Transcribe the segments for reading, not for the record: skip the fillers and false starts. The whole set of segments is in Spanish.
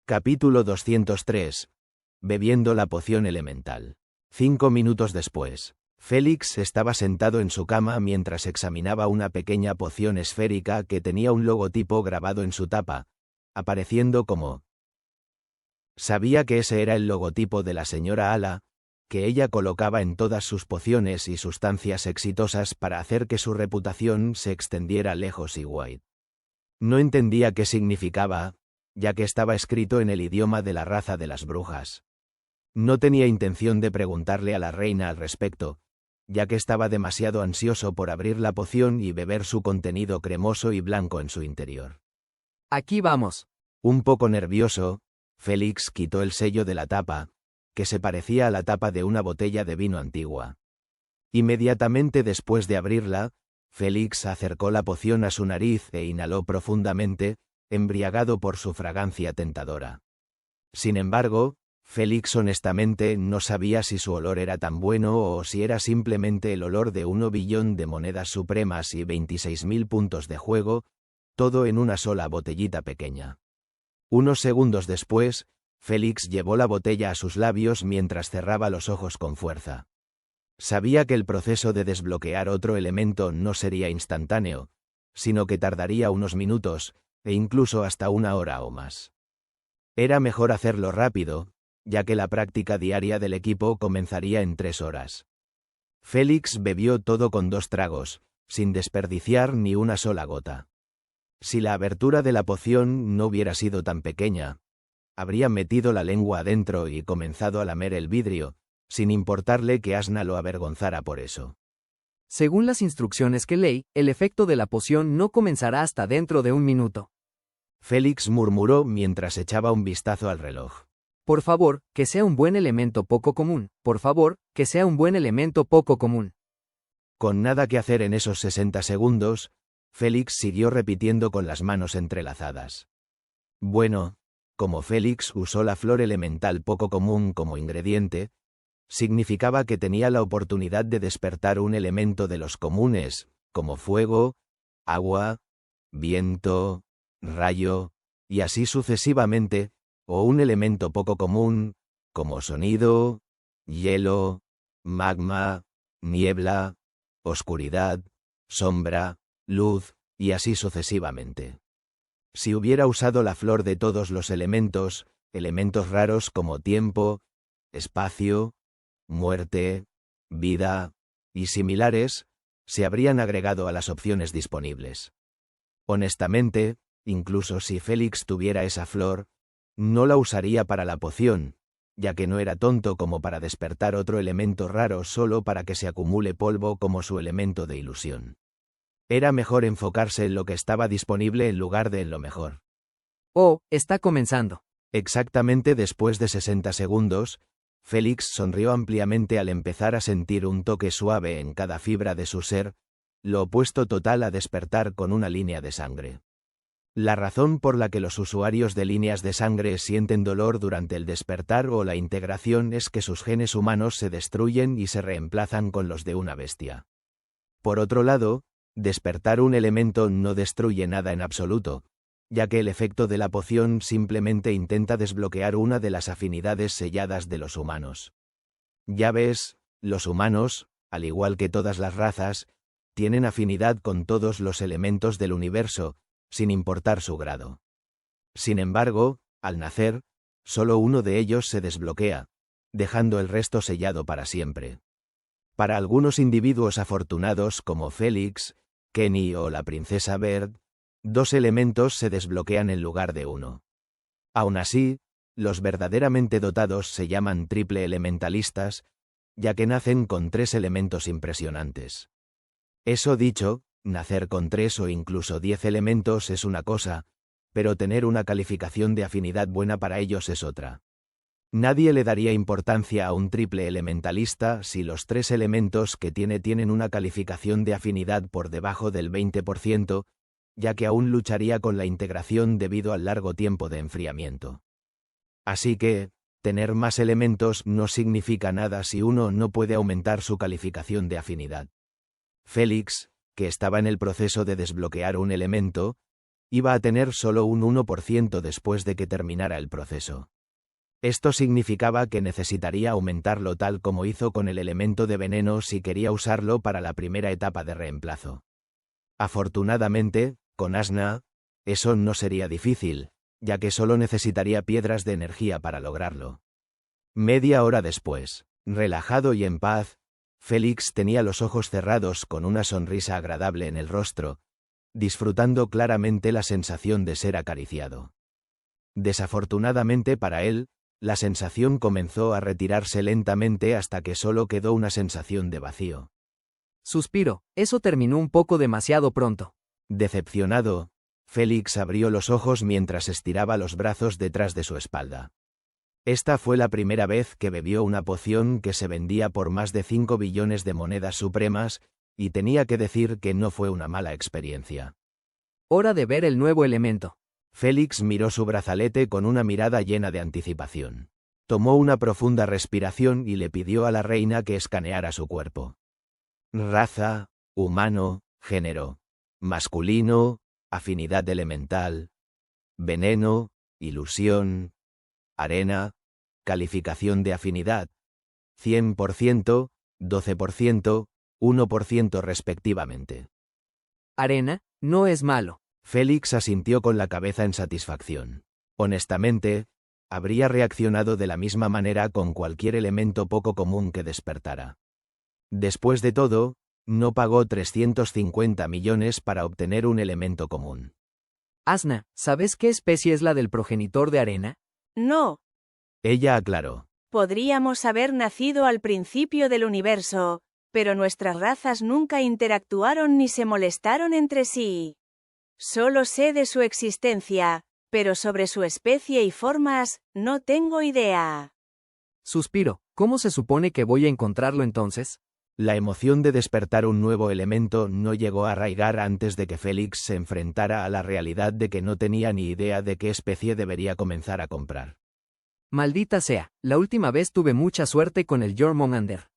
Capítulo 203. Bebiendo la poción elemental. 5 minutos después, Félix estaba sentado en su cama mientras examinaba una pequeña poción esférica que tenía un logotipo grabado en su tapa, apareciendo como... Sabía que ese era el logotipo de la señora Ala, que ella colocaba en todas sus pociones y sustancias exitosas para hacer que su reputación se extendiera lejos y wide. No entendía qué significaba, ya que estaba escrito en el idioma de la raza de las brujas. No tenía intención de preguntarle a la reina al respecto, ya que estaba demasiado ansioso por abrir la poción y beber su contenido cremoso y blanco en su interior. Aquí vamos. Un poco nervioso, Félix quitó el sello de la tapa, que se parecía a la tapa de una botella de vino antigua. Inmediatamente después de abrirla, Félix acercó la poción a su nariz e inhaló profundamente, embriagado por su fragancia tentadora. Sin embargo, Félix honestamente no sabía si su olor era tan bueno o si era simplemente el olor de 1 billón de monedas supremas y 26.000 puntos de juego, todo en una sola botellita pequeña. Unos segundos después, Félix llevó la botella a sus labios mientras cerraba los ojos con fuerza. Sabía que el proceso de desbloquear otro elemento no sería instantáneo, sino que tardaría unos minutos, e incluso hasta 1 hora o más. Era mejor hacerlo rápido, ya que la práctica diaria del equipo comenzaría en 3 horas. Félix bebió todo con 2 tragos, sin desperdiciar ni una sola gota. Si la abertura de la poción no hubiera sido tan pequeña, habría metido la lengua adentro y comenzado a lamer el vidrio, sin importarle que Asna lo avergonzara por eso. Según las instrucciones que leí, el efecto de la poción no comenzará hasta dentro de 1 minuto. Félix murmuró mientras echaba un vistazo al reloj. Por favor, que sea un buen elemento poco común. Por favor, que sea un buen elemento poco común. Con nada que hacer en esos 60 segundos, Félix siguió repitiendo con las manos entrelazadas. Bueno, como Félix usó la flor elemental poco común como ingrediente, significaba que tenía la oportunidad de despertar un elemento de los comunes, como fuego, agua, viento, rayo, y así sucesivamente, o un elemento poco común, como sonido, hielo, magma, niebla, oscuridad, sombra, luz, y así sucesivamente. Si hubiera usado la flor de todos los elementos, elementos raros como tiempo, espacio, muerte, vida, y similares, se habrían agregado a las opciones disponibles. Honestamente, incluso si Félix tuviera esa flor, no la usaría para la poción, ya que no era tonto como para despertar otro elemento raro solo para que se acumule polvo como su elemento de ilusión. Era mejor enfocarse en lo que estaba disponible en lugar de en lo mejor. Oh, está comenzando. Exactamente después de 60 segundos, Félix sonrió ampliamente al empezar a sentir un toque suave en cada fibra de su ser, lo opuesto total a despertar con una línea de sangre. La razón por la que los usuarios de líneas de sangre sienten dolor durante el despertar o la integración es que sus genes humanos se destruyen y se reemplazan con los de una bestia. Por otro lado, despertar un elemento no destruye nada en absoluto, ya que el efecto de la poción simplemente intenta desbloquear una de las afinidades selladas de los humanos. Ya ves, los humanos, al igual que todas las razas, tienen afinidad con todos los elementos del universo, sin importar su grado. Sin embargo, al nacer, solo uno de ellos se desbloquea, dejando el resto sellado para siempre. Para algunos individuos afortunados como Félix, Kenny o la princesa Bird, 2 elementos se desbloquean en lugar de 1. Aún así, los verdaderamente dotados se llaman triple elementalistas, ya que nacen con 3 elementos impresionantes. Eso dicho, nacer con 3 o incluso 10 elementos es una cosa, pero tener una calificación de afinidad buena para ellos es otra. Nadie le daría importancia a un triple elementalista si los 3 elementos que tienen una calificación de afinidad por debajo del 20%, ya que aún lucharía con la integración debido al largo tiempo de enfriamiento. Así que, tener más elementos no significa nada si uno no puede aumentar su calificación de afinidad. Félix, que estaba en el proceso de desbloquear un elemento, iba a tener solo un 1% después de que terminara el proceso. Esto significaba que necesitaría aumentarlo tal como hizo con el elemento de veneno si quería usarlo para la primera etapa de reemplazo. Afortunadamente, con Asna, eso no sería difícil, ya que solo necesitaría piedras de energía para lograrlo. Media hora después, relajado y en paz, Félix tenía los ojos cerrados con una sonrisa agradable en el rostro, disfrutando claramente la sensación de ser acariciado. Desafortunadamente para él, la sensación comenzó a retirarse lentamente hasta que solo quedó una sensación de vacío. Suspiro, eso terminó un poco demasiado pronto. Decepcionado, Félix abrió los ojos mientras estiraba los brazos detrás de su espalda. Esta fue la primera vez que bebió una poción que se vendía por más de 5 billones de monedas supremas, y tenía que decir que no fue una mala experiencia. Hora de ver el nuevo elemento. Félix miró su brazalete con una mirada llena de anticipación. Tomó una profunda respiración y le pidió a la reina que escaneara su cuerpo. Raza, humano, género, masculino, afinidad elemental, veneno, ilusión, arena, calificación de afinidad, 100%, 12%, 1% respectivamente. Arena, no es malo. Félix asintió con la cabeza en satisfacción. Honestamente, habría reaccionado de la misma manera con cualquier elemento poco común que despertara. Después de todo, no pagó 350 millones para obtener un elemento común. Asna, ¿sabes qué especie es la del progenitor de arena? No. Ella aclaró. Podríamos haber nacido al principio del universo, pero nuestras razas nunca interactuaron ni se molestaron entre sí. Solo sé de su existencia, pero sobre su especie y formas, no tengo idea. Suspiro, ¿cómo se supone que voy a encontrarlo entonces? La emoción de despertar un nuevo elemento no llegó a arraigar antes de que Félix se enfrentara a la realidad de que no tenía ni idea de qué especie debería comenzar a comprar. Maldita sea, la última vez tuve mucha suerte con el Jormungander.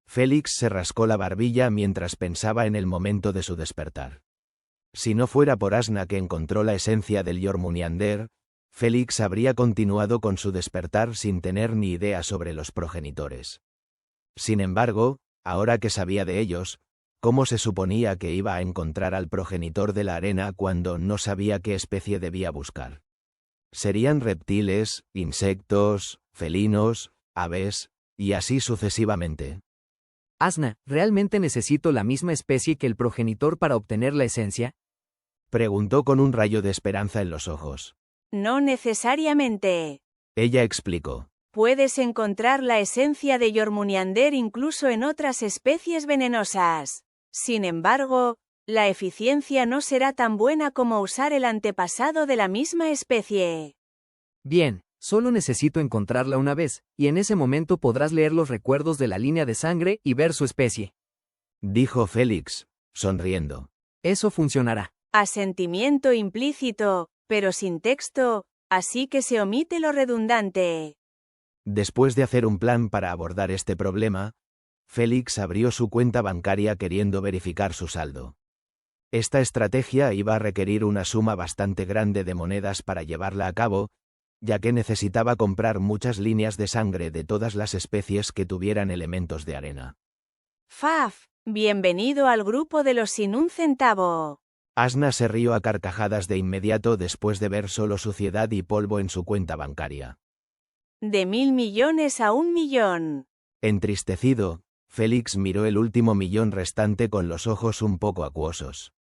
Félix se rascó la barbilla mientras pensaba en el momento de su despertar. Si no fuera por Asna que encontró la esencia del Jormungander, Félix habría continuado con su despertar sin tener ni idea sobre los progenitores. Sin embargo, ahora que sabía de ellos, ¿cómo se suponía que iba a encontrar al progenitor de la arena cuando no sabía qué especie debía buscar? ¿Serían reptiles, insectos, felinos, aves, y así sucesivamente? Asna, ¿realmente necesito la misma especie que el progenitor para obtener la esencia? Preguntó con un rayo de esperanza en los ojos. No necesariamente. Ella explicó. Puedes encontrar la esencia de Jormungander incluso en otras especies venenosas. Sin embargo, la eficiencia no será tan buena como usar el antepasado de la misma especie. Bien, solo necesito encontrarla una vez, y en ese momento podrás leer los recuerdos de la línea de sangre y ver su especie. Dijo Félix, sonriendo. Eso funcionará. Asentimiento implícito, pero sin texto, así que se omite lo redundante. Después de hacer un plan para abordar este problema, Félix abrió su cuenta bancaria queriendo verificar su saldo. Esta estrategia iba a requerir una suma bastante grande de monedas para llevarla a cabo, ya que necesitaba comprar muchas líneas de sangre de todas las especies que tuvieran elementos de arena. Faf, bienvenido al grupo de los sin un centavo. Asna se rió a carcajadas de inmediato después de ver solo suciedad y polvo en su cuenta bancaria. De 1.000 millones a 1 millón. Entristecido, Félix miró el último millón restante con los ojos un poco acuosos.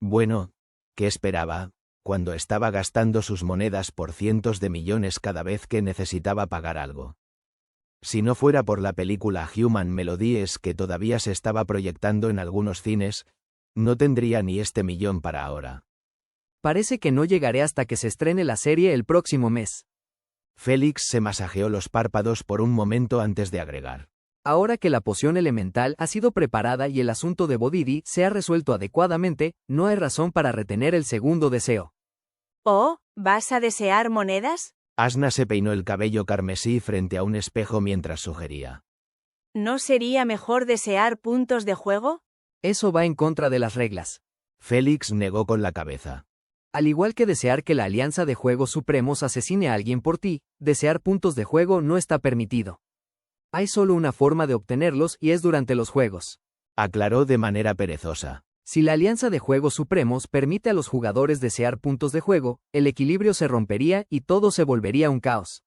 Bueno, ¿qué esperaba, cuando estaba gastando sus monedas por cientos de millones cada vez que necesitaba pagar algo? Si no fuera por la película Human Melodies que todavía se estaba proyectando en algunos cines, no tendría ni este millón para ahora. Parece que no llegaré hasta que se estrene la serie el próximo mes. Félix se masajeó los párpados por un momento antes de agregar. Ahora que la poción elemental ha sido preparada y el asunto de Bodidi se ha resuelto adecuadamente, no hay razón para retener el segundo deseo. ¿Oh, vas a desear monedas? Asna se peinó el cabello carmesí frente a un espejo mientras sugería. ¿No sería mejor desear puntos de juego? Eso va en contra de las reglas. Félix negó con la cabeza. Al igual que desear que la Alianza de Juegos Supremos asesine a alguien por ti, desear puntos de juego no está permitido. Hay solo una forma de obtenerlos y es durante los juegos. Aclaró de manera perezosa. Si la Alianza de Juegos Supremos permite a los jugadores desear puntos de juego, el equilibrio se rompería y todo se volvería un caos.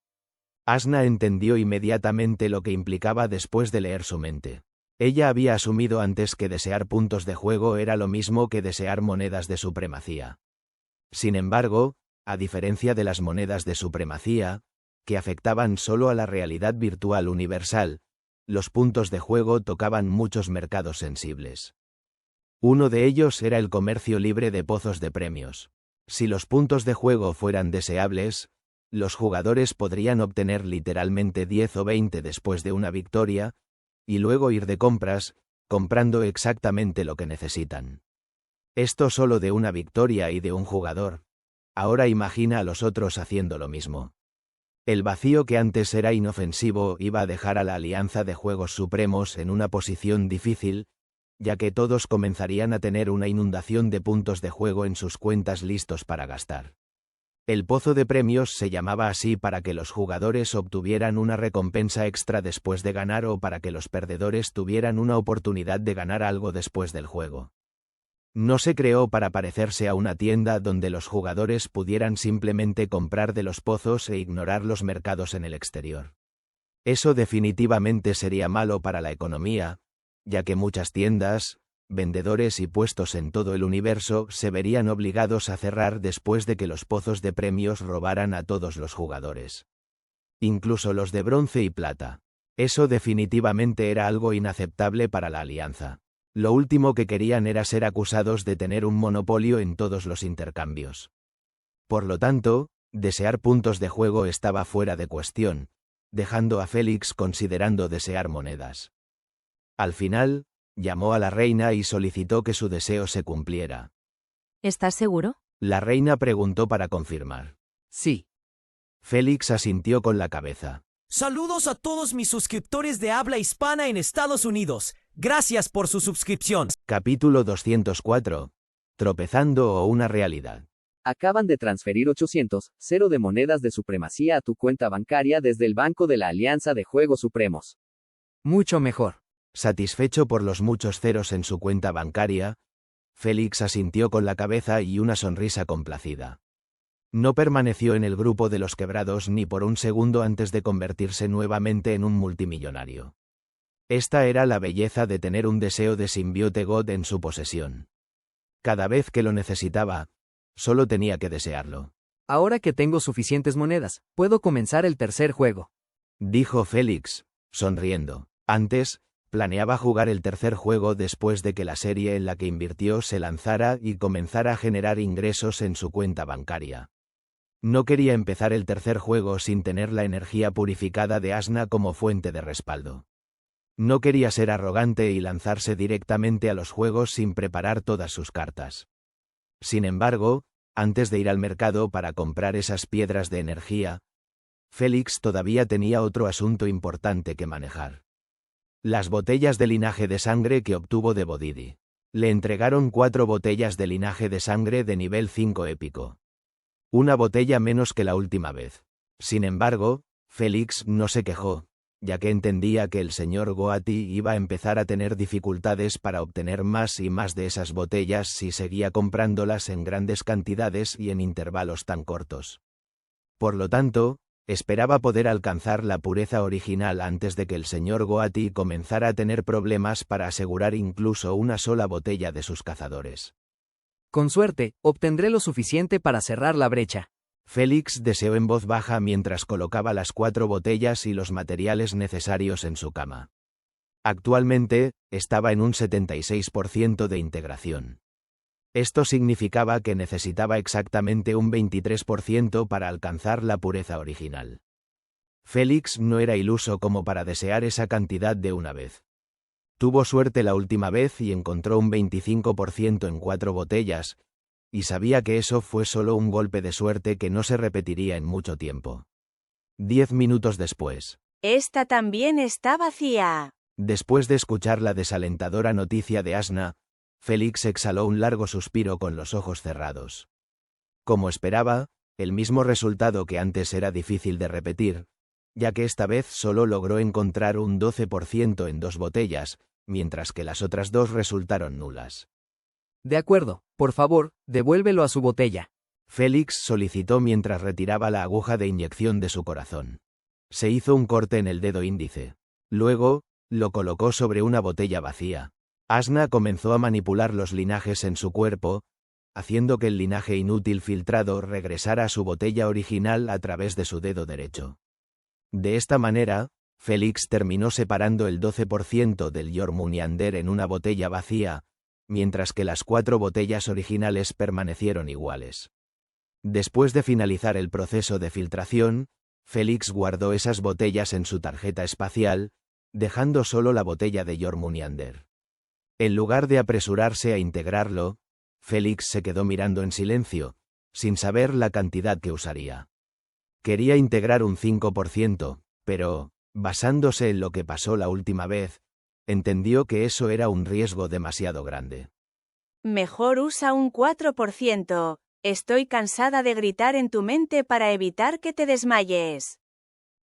Asna entendió inmediatamente lo que implicaba después de leer su mente. Ella había asumido antes que desear puntos de juego era lo mismo que desear monedas de supremacía. Sin embargo, a diferencia de las monedas de supremacía, que afectaban solo a la realidad virtual universal, los puntos de juego tocaban muchos mercados sensibles. Uno de ellos era el comercio libre de pozos de premios. Si los puntos de juego fueran deseables, los jugadores podrían obtener literalmente 10 o 20 después de una victoria, y luego ir de compras, comprando exactamente lo que necesitan. Esto solo de una victoria y de un jugador. Ahora imagina a los otros haciendo lo mismo. El vacío que antes era inofensivo iba a dejar a la Alianza de Juegos Supremos en una posición difícil, ya que todos comenzarían a tener una inundación de puntos de juego en sus cuentas listos para gastar. El pozo de premios se llamaba así para que los jugadores obtuvieran una recompensa extra después de ganar o para que los perdedores tuvieran una oportunidad de ganar algo después del juego. No se creó para parecerse a una tienda donde los jugadores pudieran simplemente comprar de los pozos e ignorar los mercados en el exterior. Eso definitivamente sería malo para la economía, ya que muchas tiendas, vendedores y puestos en todo el universo se verían obligados a cerrar después de que los pozos de premios robaran a todos los jugadores. Incluso los de bronce y plata. Eso definitivamente era algo inaceptable para la Alianza. Lo último que querían era ser acusados de tener un monopolio en todos los intercambios. Por lo tanto, desear puntos de juego estaba fuera de cuestión, dejando a Félix considerando desear monedas. Al final, llamó a la reina y solicitó que su deseo se cumpliera. ¿Estás seguro? La reina preguntó para confirmar. Sí. Félix asintió con la cabeza. Saludos a todos mis suscriptores de habla hispana en Estados Unidos. Gracias por su suscripción. Capítulo 204. Tropezando o una realidad. Acaban de transferir 800,000 de monedas de supremacía a tu cuenta bancaria desde el Banco de la Alianza de Juegos Supremos. Mucho mejor. Satisfecho por los muchos ceros en su cuenta bancaria, Félix asintió con la cabeza y una sonrisa complacida. No permaneció en el grupo de los quebrados ni por un segundo antes de convertirse nuevamente en un multimillonario. Esta era la belleza de tener un deseo de simbiote God en su posesión. Cada vez que lo necesitaba, solo tenía que desearlo. Ahora que tengo suficientes monedas, puedo comenzar el tercer juego, dijo Félix, sonriendo. Antes, planeaba jugar el tercer juego después de que la serie en la que invirtió se lanzara y comenzara a generar ingresos en su cuenta bancaria. No quería empezar el tercer juego sin tener la energía purificada de Asna como fuente de respaldo. No quería ser arrogante y lanzarse directamente a los juegos sin preparar todas sus cartas. Sin embargo, antes de ir al mercado para comprar esas piedras de energía, Félix todavía tenía otro asunto importante que manejar. Las botellas de linaje de sangre que obtuvo de Bodidi. Le entregaron 4 botellas de linaje de sangre de nivel 5 épico. Una botella menos que la última vez. Sin embargo, Félix no se quejó, ya que entendía que el señor Goati iba a empezar a tener dificultades para obtener más y más de esas botellas si seguía comprándolas en grandes cantidades y en intervalos tan cortos. Por lo tanto, esperaba poder alcanzar la pureza original antes de que el señor Goati comenzara a tener problemas para asegurar incluso una sola botella de sus cazadores. Con suerte, obtendré lo suficiente para cerrar la brecha. Félix deseó en voz baja mientras colocaba las 4 botellas y los materiales necesarios en su cama. Actualmente, estaba en un 76% de integración. Esto significaba que necesitaba exactamente un 23% para alcanzar la pureza original. Félix no era iluso como para desear esa cantidad de una vez. Tuvo suerte la última vez y encontró un 25% en 4 botellas, y sabía que eso fue solo un golpe de suerte que no se repetiría en mucho tiempo. 10 minutos después. Esta también está vacía. Después de escuchar la desalentadora noticia de Asna, Félix exhaló un largo suspiro con los ojos cerrados. Como esperaba, el mismo resultado que antes era difícil de repetir, ya que esta vez solo logró encontrar un 12% en 2 botellas, mientras que las otras 2 resultaron nulas. De acuerdo, por favor, devuélvelo a su botella. Félix solicitó mientras retiraba la aguja de inyección de su corazón. Se hizo un corte en el dedo índice. Luego, lo colocó sobre una botella vacía. Asna comenzó a manipular los linajes en su cuerpo, haciendo que el linaje inútil filtrado regresara a su botella original a través de su dedo derecho. De esta manera, Félix terminó separando el 12% del Jormundiander en una botella vacía, mientras que las 4 botellas originales permanecieron iguales. Después de finalizar el proceso de filtración, Félix guardó esas botellas en su tarjeta espacial, dejando solo la botella de Jormundiander. En lugar de apresurarse a integrarlo, Félix se quedó mirando en silencio, sin saber la cantidad que usaría. Quería integrar un 5%, pero, basándose en lo que pasó la última vez, entendió que eso era un riesgo demasiado grande. Mejor usa un 4%. Estoy cansada de gritar en tu mente para evitar que te desmayes.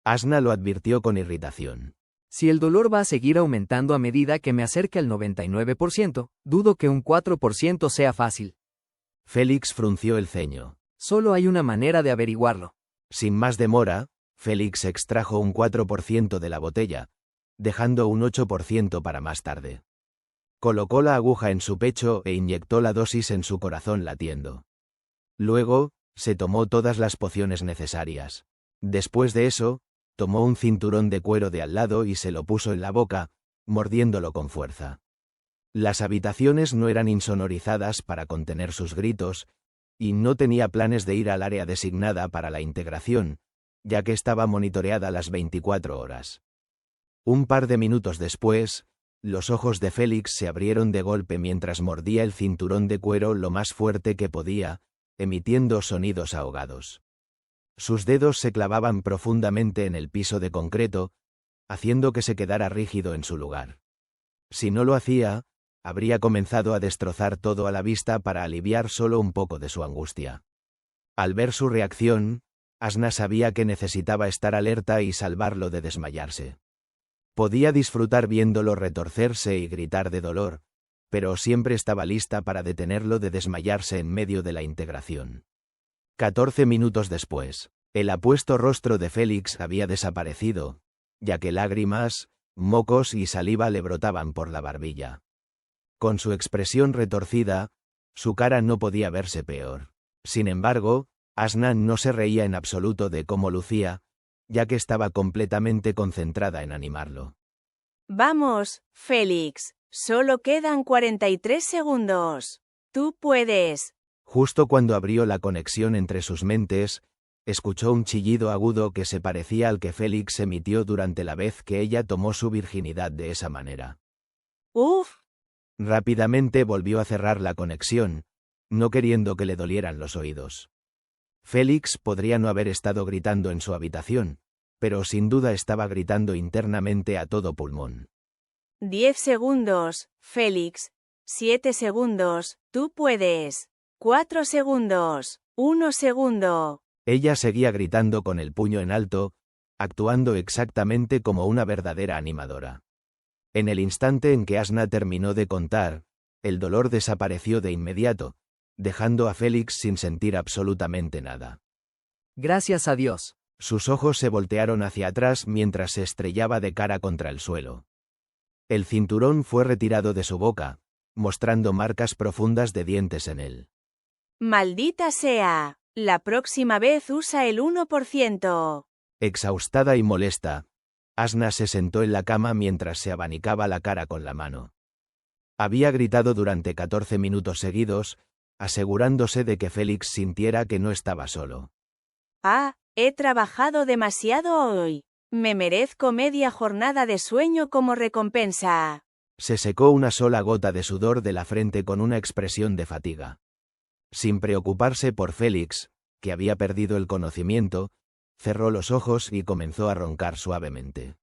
Asna lo advirtió con irritación. Si el dolor va a seguir aumentando a medida que me acerque al 99%, dudo que un 4% sea fácil. Félix frunció el ceño. Solo hay una manera de averiguarlo. Sin más demora, Félix extrajo un 4% de la botella, dejando un 8% para más tarde. Colocó la aguja en su pecho e inyectó la dosis en su corazón latiendo. Luego, se tomó todas las pociones necesarias. Después de eso, tomó un cinturón de cuero de al lado y se lo puso en la boca, mordiéndolo con fuerza. Las habitaciones no eran insonorizadas para contener sus gritos, y no tenía planes de ir al área designada para la integración, ya que estaba monitoreada las 24 horas. Un par de minutos después, los ojos de Félix se abrieron de golpe mientras mordía el cinturón de cuero lo más fuerte que podía, emitiendo sonidos ahogados. Sus dedos se clavaban profundamente en el piso de concreto, haciendo que se quedara rígido en su lugar. Si no lo hacía, habría comenzado a destrozar todo a la vista para aliviar solo un poco de su angustia. Al ver su reacción, Asna sabía que necesitaba estar alerta y salvarlo de desmayarse. Podía disfrutar viéndolo retorcerse y gritar de dolor, pero siempre estaba lista para detenerlo de desmayarse en medio de la integración. 14 minutos después, el apuesto rostro de Félix había desaparecido, ya que lágrimas, mocos y saliva le brotaban por la barbilla. Con su expresión retorcida, su cara no podía verse peor. Sin embargo, Asna no se reía en absoluto de cómo lucía, ya que estaba completamente concentrada en animarlo. Vamos, Félix, solo quedan 43 segundos. Tú puedes. Justo cuando abrió la conexión entre sus mentes, escuchó un chillido agudo que se parecía al que Félix emitió durante la vez que ella tomó su virginidad de esa manera. ¡Uf! Rápidamente volvió a cerrar la conexión, no queriendo que le dolieran los oídos. Félix podría no haber estado gritando en su habitación, pero sin duda estaba gritando internamente a todo pulmón. 10 segundos, Félix. 7 segundos, tú puedes. 4 segundos. 1 segundo. Ella seguía gritando con el puño en alto, actuando exactamente como una verdadera animadora. En el instante en que Asna terminó de contar, el dolor desapareció de inmediato, dejando a Félix sin sentir absolutamente nada. Gracias a Dios. Sus ojos se voltearon hacia atrás mientras se estrellaba de cara contra el suelo. El cinturón fue retirado de su boca, mostrando marcas profundas de dientes en él. Maldita sea. La próxima vez usa el 1%. Exhaustada y molesta, Asna se sentó en la cama mientras se abanicaba la cara con la mano. Había gritado durante 14 minutos seguidos, asegurándose de que Félix sintiera que no estaba solo. Ah, he trabajado demasiado hoy. Me merezco media jornada de sueño como recompensa. Se secó una sola gota de sudor de la frente con una expresión de fatiga. Sin preocuparse por Félix, que había perdido el conocimiento, cerró los ojos y comenzó a roncar suavemente.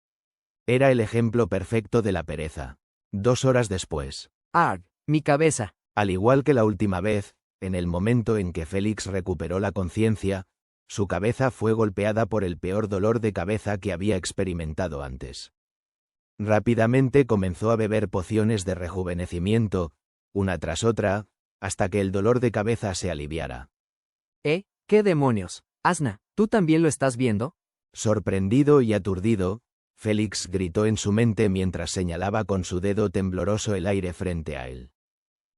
Era el ejemplo perfecto de la pereza. 2 horas después. Arg, mi cabeza. Al igual que la última vez, en el momento en que Félix recuperó la conciencia, su cabeza fue golpeada por el peor dolor de cabeza que había experimentado antes. Rápidamente comenzó a beber pociones de rejuvenecimiento, una tras otra, hasta que el dolor de cabeza se aliviara. ¿Qué demonios? Asna, ¿tú también lo estás viendo? Sorprendido y aturdido, Félix gritó en su mente mientras señalaba con su dedo tembloroso el aire frente a él.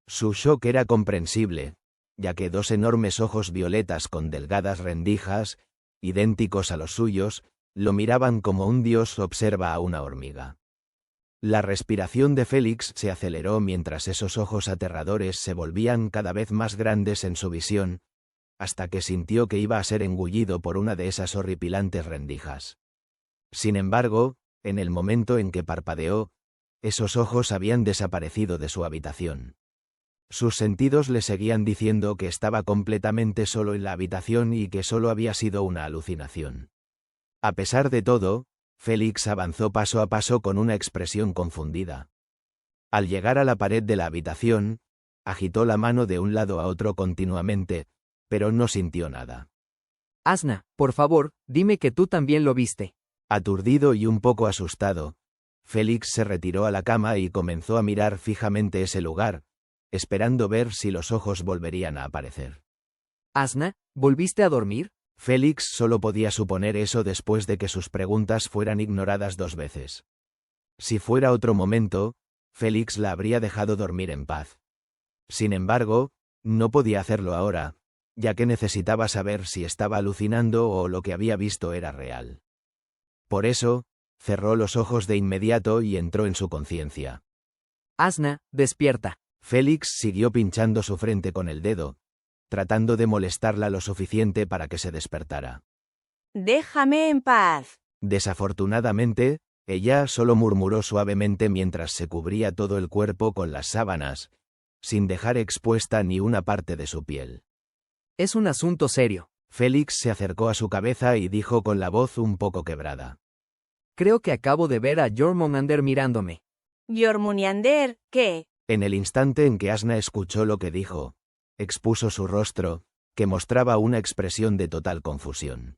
Su shock era comprensible, ya que dos enormes ojos violetas con delgadas rendijas, idénticos a los suyos, lo miraban como un dios observa a una hormiga. La respiración de Félix se aceleró mientras esos ojos aterradores se volvían cada vez más grandes en su visión, hasta que sintió que iba a ser engullido por una de esas horripilantes rendijas. Sin embargo, en el momento en que parpadeó, esos ojos habían desaparecido de su habitación. Sus sentidos le seguían diciendo que estaba completamente solo en la habitación y que solo había sido una alucinación. A pesar de todo, Félix avanzó paso a paso con una expresión confundida. Al llegar a la pared de la habitación, agitó la mano de un lado a otro continuamente, pero no sintió nada. Asna, por favor, dime que tú también lo viste. Aturdido y un poco asustado, Félix se retiró a la cama y comenzó a mirar fijamente ese lugar, esperando ver si los ojos volverían a aparecer. Asna, ¿volviste a dormir? Félix solo podía suponer eso después de que sus preguntas fueran ignoradas 2 veces. Si fuera otro momento, Félix la habría dejado dormir en paz. Sin embargo, no podía hacerlo ahora, ya que necesitaba saber si estaba alucinando o lo que había visto era real. Por eso, cerró los ojos de inmediato y entró en su conciencia. Asna, despierta. Félix siguió pinchando su frente con el dedo, tratando de molestarla lo suficiente para que se despertara. Déjame en paz. Desafortunadamente, ella solo murmuró suavemente mientras se cubría todo el cuerpo con las sábanas, sin dejar expuesta ni una parte de su piel. Es un asunto serio. Félix se acercó a su cabeza y dijo con la voz un poco quebrada. Creo que acabo de ver a Jormungandr mirándome. Jormungandr, ¿qué? En el instante en que Asna escuchó lo que dijo, expuso su rostro, que mostraba una expresión de total confusión.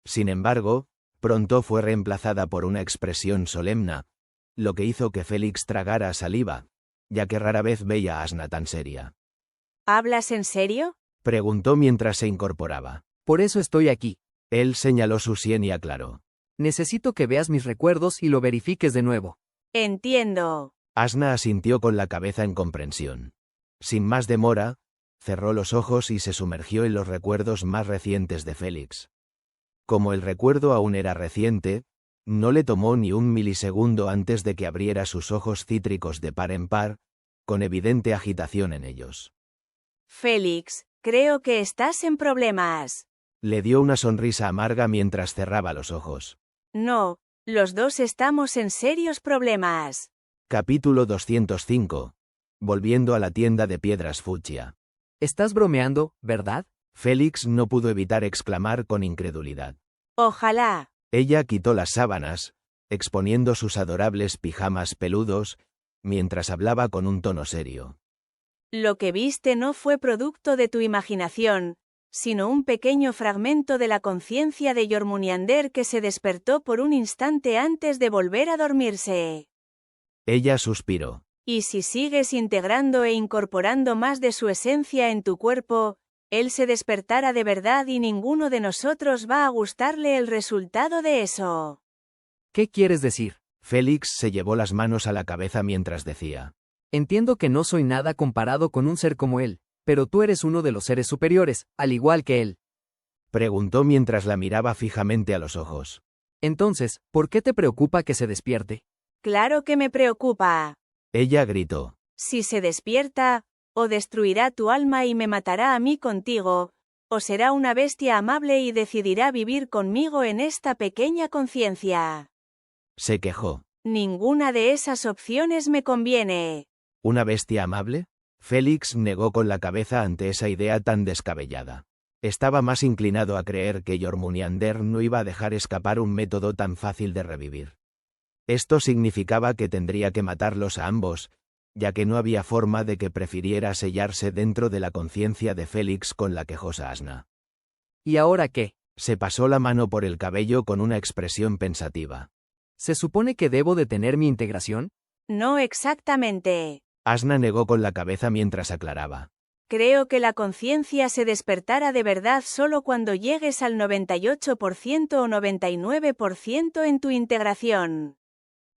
Sin embargo, pronto fue reemplazada por una expresión solemne, lo que hizo que Félix tragara saliva, ya que rara vez veía a Asna tan seria. ¿Hablas en serio? Preguntó mientras se incorporaba. Por eso estoy aquí. Él señaló su sien y aclaró. Necesito que veas mis recuerdos y lo verifiques de nuevo. Entiendo. Asna asintió con la cabeza en comprensión. Sin más demora, cerró los ojos y se sumergió en los recuerdos más recientes de Félix. Como el recuerdo aún era reciente, no le tomó ni un milisegundo antes de que abriera sus ojos cítricos de par en par, con evidente agitación en ellos. Félix, creo que estás en problemas. Le dio una sonrisa amarga mientras cerraba los ojos. No, los dos estamos en serios problemas. Capítulo 205. Volviendo a la tienda de piedras fucsia. Estás bromeando, ¿verdad? Félix no pudo evitar exclamar con incredulidad. Ojalá. Ella quitó las sábanas, exponiendo sus adorables pijamas peludos, mientras hablaba con un tono serio. Lo que viste no fue producto de tu imaginación, sino un pequeño fragmento de la conciencia de Jormungandr que se despertó por un instante antes de volver a dormirse. Ella suspiró. Y si sigues integrando e incorporando más de su esencia en tu cuerpo, él se despertará de verdad y ninguno de nosotros va a gustarle el resultado de eso. ¿Qué quieres decir? Félix se llevó las manos a la cabeza mientras decía. Entiendo que no soy nada comparado con un ser como él, pero tú eres uno de los seres superiores, al igual que él. Preguntó mientras la miraba fijamente a los ojos. Entonces, ¿por qué te preocupa que se despierte? Claro que me preocupa. Ella gritó. Si se despierta, o destruirá tu alma y me matará a mí contigo, o será una bestia amable y decidirá vivir conmigo en esta pequeña conciencia. Se quejó. Ninguna de esas opciones me conviene. ¿Una bestia amable? Félix negó con la cabeza ante esa idea tan descabellada. Estaba más inclinado a creer que Jormungandr no iba a dejar escapar un método tan fácil de revivir. Esto significaba que tendría que matarlos a ambos, ya que no había forma de que prefiriera sellarse dentro de la conciencia de Félix con la quejosa asna. ¿Y ahora qué? Se pasó la mano por el cabello con una expresión pensativa. ¿Se supone que debo detener mi integración? No exactamente. Asna negó con la cabeza mientras aclaraba. Creo que la conciencia se despertará de verdad solo cuando llegues al 98% o 99% en tu integración.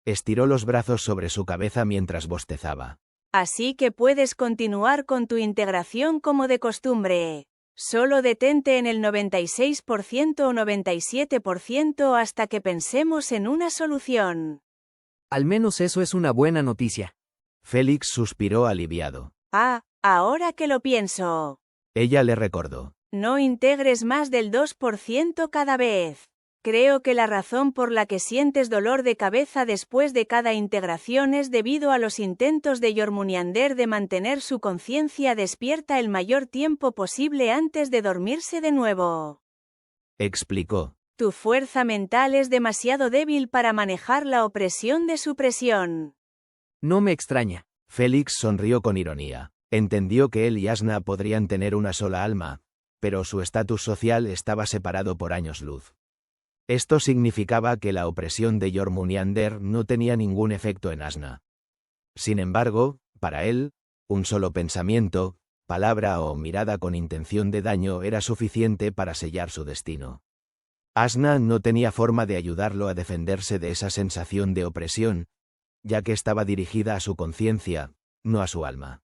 Estiró los brazos sobre su cabeza mientras bostezaba. Así que puedes continuar con tu integración como de costumbre. Solo detente en el 96% o 97% hasta que pensemos en una solución. Al menos eso es una buena noticia. Félix suspiró aliviado. Ah, ahora que lo pienso. Ella le recordó. No integres más del 2% cada vez. Creo que la razón por la que sientes dolor de cabeza después de cada integración es debido a los intentos de Jormungander de mantener su conciencia despierta el mayor tiempo posible antes de dormirse de nuevo. Explicó. Tu fuerza mental es demasiado débil para manejar la opresión de su presión. No me extraña. Félix sonrió con ironía. Entendió que él y Asna podrían tener una sola alma, pero su estatus social estaba separado por años luz. Esto significaba que la opresión de Jormungander no tenía ningún efecto en Asna. Sin embargo, para él, un solo pensamiento, palabra o mirada con intención de daño era suficiente para sellar su destino. Asna no tenía forma de ayudarlo a defenderse de esa sensación de opresión, ya que estaba dirigida a su conciencia, no a su alma.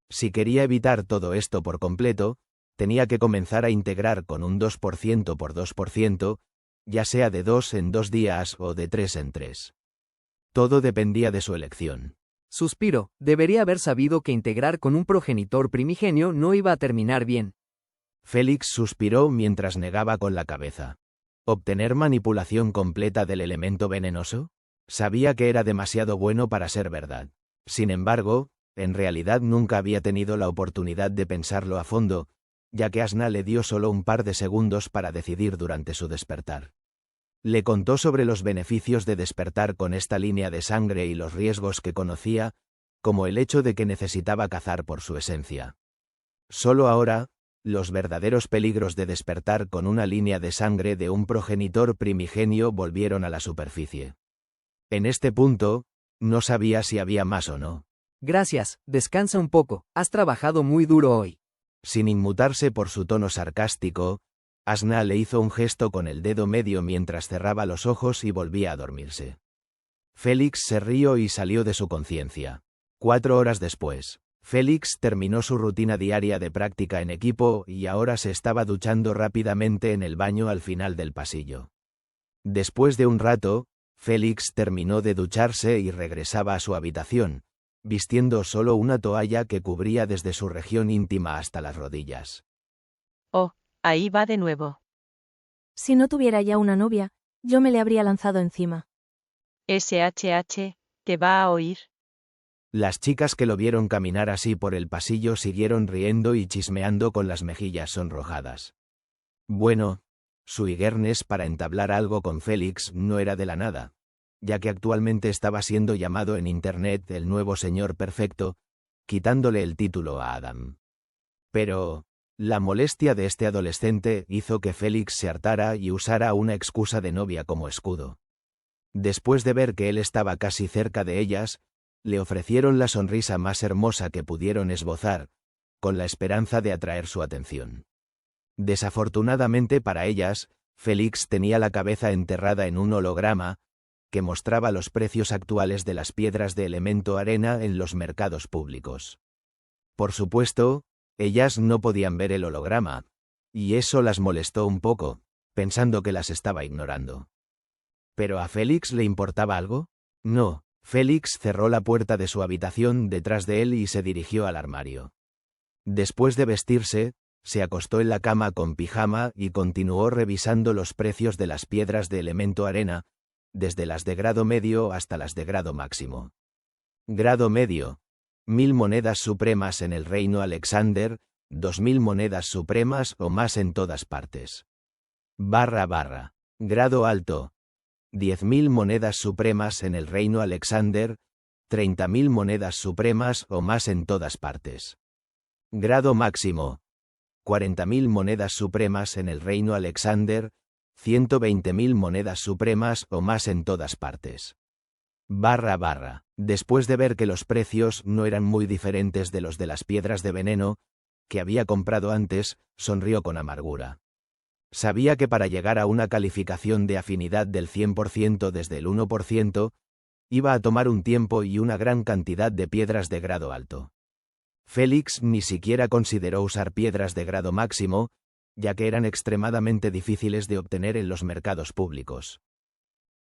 Si quería evitar todo esto por completo, tenía que comenzar a integrar con un 2% por 2%, ya sea de 2 en 2 días o de 3 en 3. Todo dependía de su elección. Suspiro, debería haber sabido que integrar con un progenitor primigenio no iba a terminar bien. Félix suspiró mientras negaba con la cabeza. ¿Obtener manipulación completa del elemento venenoso? Sabía que era demasiado bueno para ser verdad. Sin embargo, en realidad nunca había tenido la oportunidad de pensarlo a fondo, ya que Asna le dio solo un par de segundos para decidir durante su despertar. Le contó sobre los beneficios de despertar con esta línea de sangre y los riesgos que conocía, como el hecho de que necesitaba cazar por su esencia. Solo ahora, los verdaderos peligros de despertar con una línea de sangre de un progenitor primigenio volvieron a la superficie. En este punto, no sabía si había más o no. Gracias, descansa un poco, has trabajado muy duro hoy. Sin inmutarse por su tono sarcástico, Asna le hizo un gesto con el dedo medio mientras cerraba los ojos y volvía a dormirse. Félix se rió y salió de su conciencia. 4 horas después, Félix terminó su rutina diaria de práctica en equipo y ahora se estaba duchando rápidamente en el baño al final del pasillo. Después de un rato, Félix terminó de ducharse y regresaba a su habitación, vistiendo solo una toalla que cubría desde su región íntima hasta las rodillas. Oh, ahí va de nuevo. Si no tuviera ya una novia, yo me le habría lanzado encima. SHH, ¿qué va a oír? Las chicas que lo vieron caminar así por el pasillo siguieron riendo y chismeando con las mejillas sonrojadas. Bueno, sui generis para entablar algo con Félix no era de la nada, ya que actualmente estaba siendo llamado en Internet el nuevo señor perfecto, quitándole el título a Adam. Pero la molestia de este adolescente hizo que Félix se hartara y usara una excusa de novia como escudo. Después de ver que él estaba casi cerca de ellas, le ofrecieron la sonrisa más hermosa que pudieron esbozar, con la esperanza de atraer su atención. Desafortunadamente para ellas, Félix tenía la cabeza enterrada en un holograma, que mostraba los precios actuales de las piedras de elemento arena en los mercados públicos. Por supuesto, ellas no podían ver el holograma, y eso las molestó un poco, pensando que las estaba ignorando. ¿Pero a Félix le importaba algo? No, Félix cerró la puerta de su habitación detrás de él y se dirigió al armario. Después de vestirse, se acostó en la cama con pijama y continuó revisando los precios de las piedras de elemento arena, desde las de grado medio hasta las de grado máximo. Grado medio: 1000 monedas supremas en el reino Alexander, 2000 monedas supremas o más en todas partes. Grado alto: 10.000 monedas supremas en el reino Alexander, 30.000 monedas supremas o más en todas partes. Grado máximo. 40.000 monedas supremas en el reino Alexander, 120.000 monedas supremas o más en todas partes. Después de ver que los precios no eran muy diferentes de los de las piedras de veneno que había comprado antes, sonrió con amargura. Sabía que para llegar a una calificación de afinidad del 100% desde el 1%, iba a tomar un tiempo y una gran cantidad de piedras de grado alto. Félix ni siquiera consideró usar piedras de grado máximo, ya que eran extremadamente difíciles de obtener en los mercados públicos.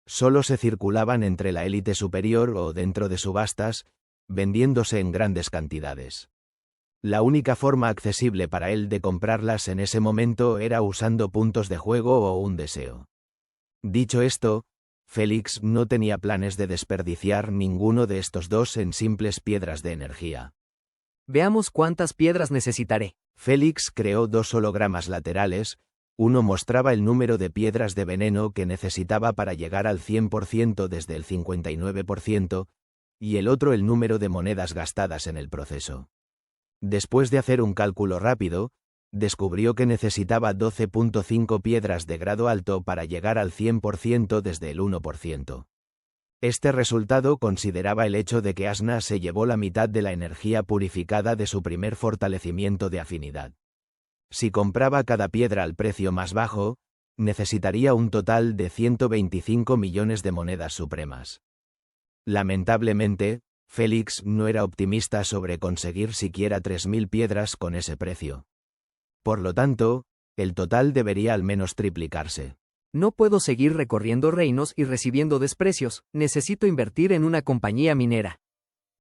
Solo se circulaban entre la élite superior o dentro de subastas, vendiéndose en grandes cantidades. La única forma accesible para él de comprarlas en ese momento era usando puntos de juego o un deseo. Dicho esto, Félix no tenía planes de desperdiciar ninguno de estos dos en simples piedras de energía. Veamos cuántas piedras necesitaré. Félix creó dos hologramas laterales, uno mostraba el número de piedras de veneno que necesitaba para llegar al 100% desde el 59%, y el otro el número de monedas gastadas en el proceso. Después de hacer un cálculo rápido, descubrió que necesitaba 12.5 piedras de grado alto para llegar al 100% desde el 1%. Este resultado consideraba el hecho de que Asna se llevó la mitad de la energía purificada de su primer fortalecimiento de afinidad. Si compraba cada piedra al precio más bajo, necesitaría un total de 125 millones de monedas supremas. Lamentablemente, Félix no era optimista sobre conseguir siquiera 3.000 piedras con ese precio. Por lo tanto, el total debería al menos triplicarse. No puedo seguir recorriendo reinos y recibiendo desprecios, necesito invertir en una compañía minera.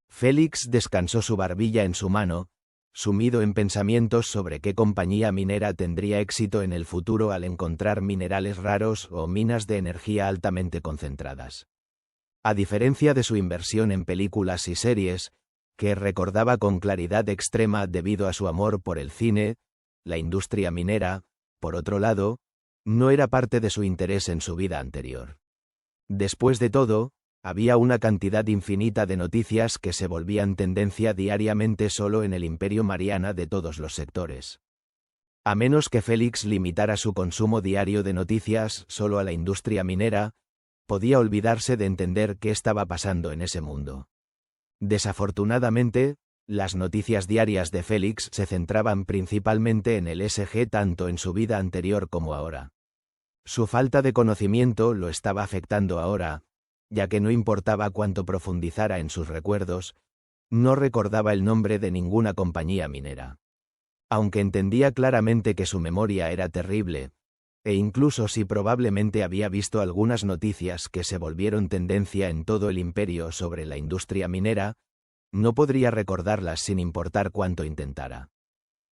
Félix descansó su barbilla en su mano, sumido en pensamientos sobre qué compañía minera tendría éxito en el futuro al encontrar minerales raros o minas de energía altamente concentradas. A diferencia de su inversión en películas y series, que recordaba con claridad extrema debido a su amor por el cine, la industria minera, por otro lado, no era parte de su interés en su vida anterior. Después de todo, había una cantidad infinita de noticias que se volvían tendencia diariamente solo en el Imperio Mariana de todos los sectores. A menos que Félix limitara su consumo diario de noticias solo a la industria minera, podía olvidarse de entender qué estaba pasando en ese mundo. Desafortunadamente, las noticias diarias de Félix se centraban principalmente en el SG tanto en su vida anterior como ahora. Su falta de conocimiento lo estaba afectando ahora, ya que no importaba cuánto profundizara en sus recuerdos, no recordaba el nombre de ninguna compañía minera. Aunque entendía claramente que su memoria era terrible, e incluso si probablemente había visto algunas noticias que se volvieron tendencia en todo el imperio sobre la industria minera, no podría recordarlas sin importar cuánto intentara.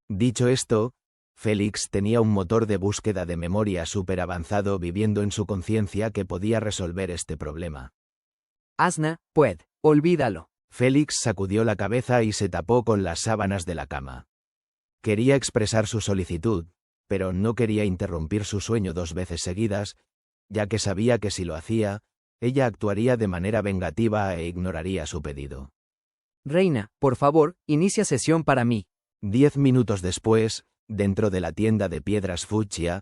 Dicho esto, Félix tenía un motor de búsqueda de memoria súper avanzado viviendo en su conciencia que podía resolver este problema. Asna, olvídalo. Félix sacudió la cabeza y se tapó con las sábanas de la cama. Quería expresar su solicitud, pero no quería interrumpir su sueño 2 veces seguidas, ya que sabía que si lo hacía, ella actuaría de manera vengativa e ignoraría su pedido. Reina, por favor, inicia sesión para mí. 10 minutos después, dentro de la tienda de piedras fucsia,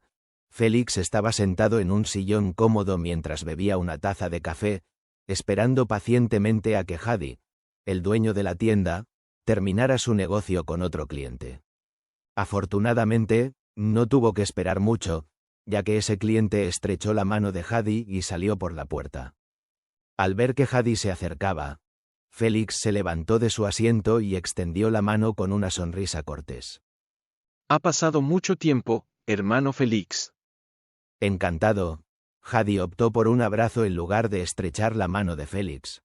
Félix estaba sentado en un sillón cómodo mientras bebía una taza de café, esperando pacientemente a que Hadi, el dueño de la tienda, terminara su negocio con otro cliente. Afortunadamente, no tuvo que esperar mucho, ya que ese cliente estrechó la mano de Hadi y salió por la puerta. Al ver que Hadi se acercaba, Félix se levantó de su asiento y extendió la mano con una sonrisa cortés. Ha pasado mucho tiempo, hermano Félix. Encantado, Hadi optó por un abrazo en lugar de estrechar la mano de Félix.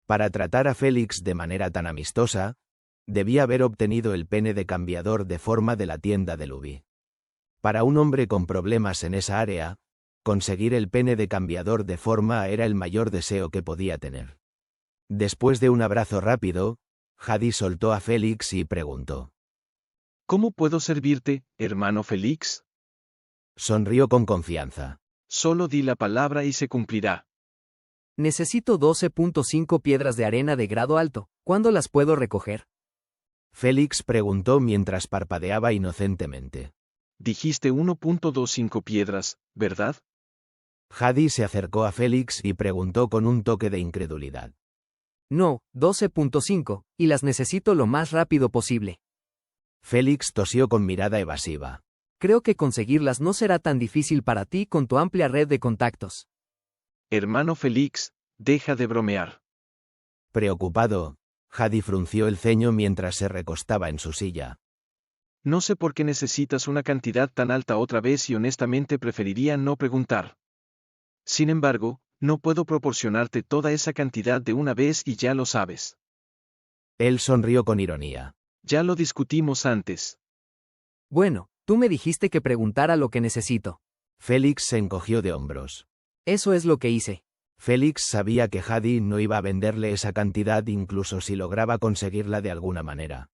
Para tratar a Félix de manera tan amistosa, debía haber obtenido el pene de cambiador de forma de la tienda de Luby. Para un hombre con problemas en esa área, conseguir el pene de cambiador de forma era el mayor deseo que podía tener. Después de un abrazo rápido, Hadi soltó a Félix y preguntó: ¿Cómo puedo servirte, hermano Félix? Sonrió con confianza. Solo di la palabra y se cumplirá. Necesito 12.5 piedras de arena de grado alto. ¿Cuándo las puedo recoger? Félix preguntó mientras parpadeaba inocentemente. Dijiste 1.25 piedras, ¿verdad? Hadi se acercó a Félix y preguntó con un toque de incredulidad. No, 12.5, y las necesito lo más rápido posible. Félix tosió con mirada evasiva. Creo que conseguirlas no será tan difícil para ti con tu amplia red de contactos. Hermano Félix, deja de bromear. Preocupado, Hadi frunció el ceño mientras se recostaba en su silla. No sé por qué necesitas una cantidad tan alta otra vez y honestamente preferiría no preguntar. Sin embargo, no puedo proporcionarte toda esa cantidad de una vez y ya lo sabes. Él sonrió con ironía. Ya lo discutimos antes. Bueno, tú me dijiste que preguntara lo que necesito. Félix se encogió de hombros. Eso es lo que hice. Félix sabía que Hadi no iba a venderle esa cantidad incluso si lograba conseguirla de alguna manera.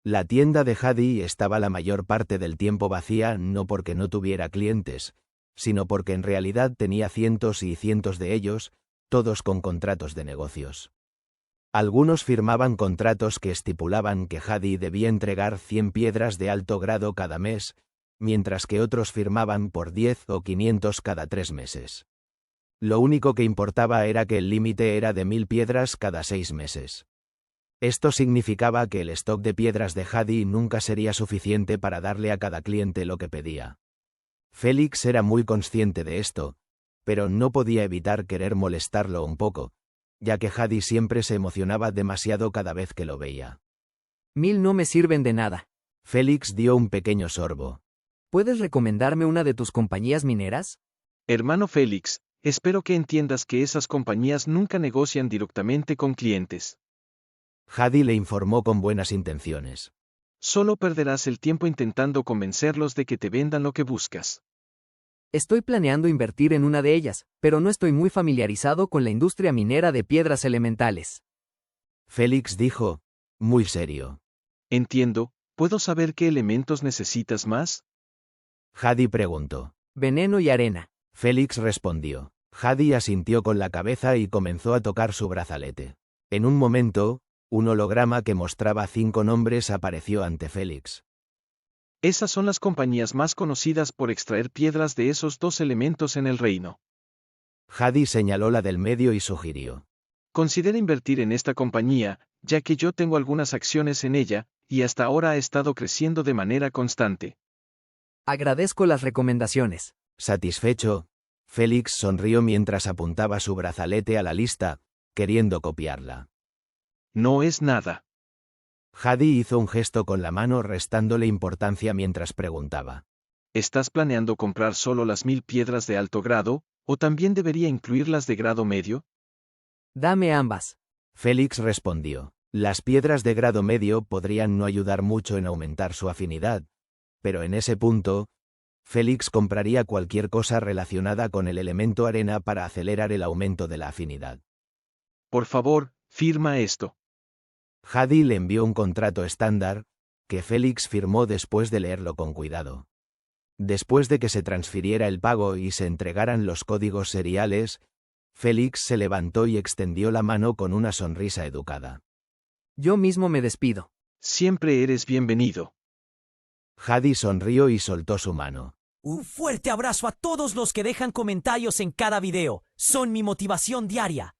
La tienda de Hadi estaba la mayor parte del tiempo vacía no porque no tuviera clientes, sino porque en realidad tenía cientos y cientos de ellos, todos con contratos de negocios. Algunos firmaban contratos que estipulaban que Hadi debía entregar 100 piedras de alto grado cada mes, mientras que otros firmaban por 10 o 500 cada 3 meses. Lo único que importaba era que el límite era de 1000 piedras cada 6 meses. Esto significaba que el stock de piedras de Hadi nunca sería suficiente para darle a cada cliente lo que pedía. Félix era muy consciente de esto, pero no podía evitar querer molestarlo un poco, ya que Hadi siempre se emocionaba demasiado cada vez que lo veía. 1000 no me sirven de nada. Félix dio un pequeño sorbo. ¿Puedes recomendarme una de tus compañías mineras? Hermano Félix, espero que entiendas que esas compañías nunca negocian directamente con clientes. Hadi le informó con buenas intenciones. Solo perderás el tiempo intentando convencerlos de que te vendan lo que buscas. Estoy planeando invertir en una de ellas, pero no estoy muy familiarizado con la industria minera de piedras elementales. Félix dijo, muy serio. Entiendo, ¿puedo saber qué elementos necesitas más? Hadi preguntó. Veneno y arena. Félix respondió. Hadi asintió con la cabeza y comenzó a tocar su brazalete. En un momento, un holograma que mostraba 5 nombres apareció ante Félix. Esas son las compañías más conocidas por extraer piedras de esos 2 elementos en el reino. Hadi señaló la del medio y sugirió. Considera invertir en esta compañía, ya que yo tengo algunas acciones en ella, y hasta ahora ha estado creciendo de manera constante. Agradezco las recomendaciones. Satisfecho, Félix sonrió mientras apuntaba su brazalete a la lista, queriendo copiarla. No es nada. Hadi hizo un gesto con la mano restándole importancia mientras preguntaba. ¿Estás planeando comprar solo las 1000 piedras de alto grado, o también debería incluir las de grado medio? Dame ambas. Félix respondió. Las piedras de grado medio podrían no ayudar mucho en aumentar su afinidad, pero en ese punto, Félix compraría cualquier cosa relacionada con el elemento arena para acelerar el aumento de la afinidad. Por favor, firma esto. Hadi le envió un contrato estándar, que Félix firmó después de leerlo con cuidado. Después de que se transfiriera el pago y se entregaran los códigos seriales, Félix se levantó y extendió la mano con una sonrisa educada. Yo mismo me despido. Siempre eres bienvenido. Hadi sonrió y soltó su mano. Un fuerte abrazo a todos los que dejan comentarios en cada video. Son mi motivación diaria.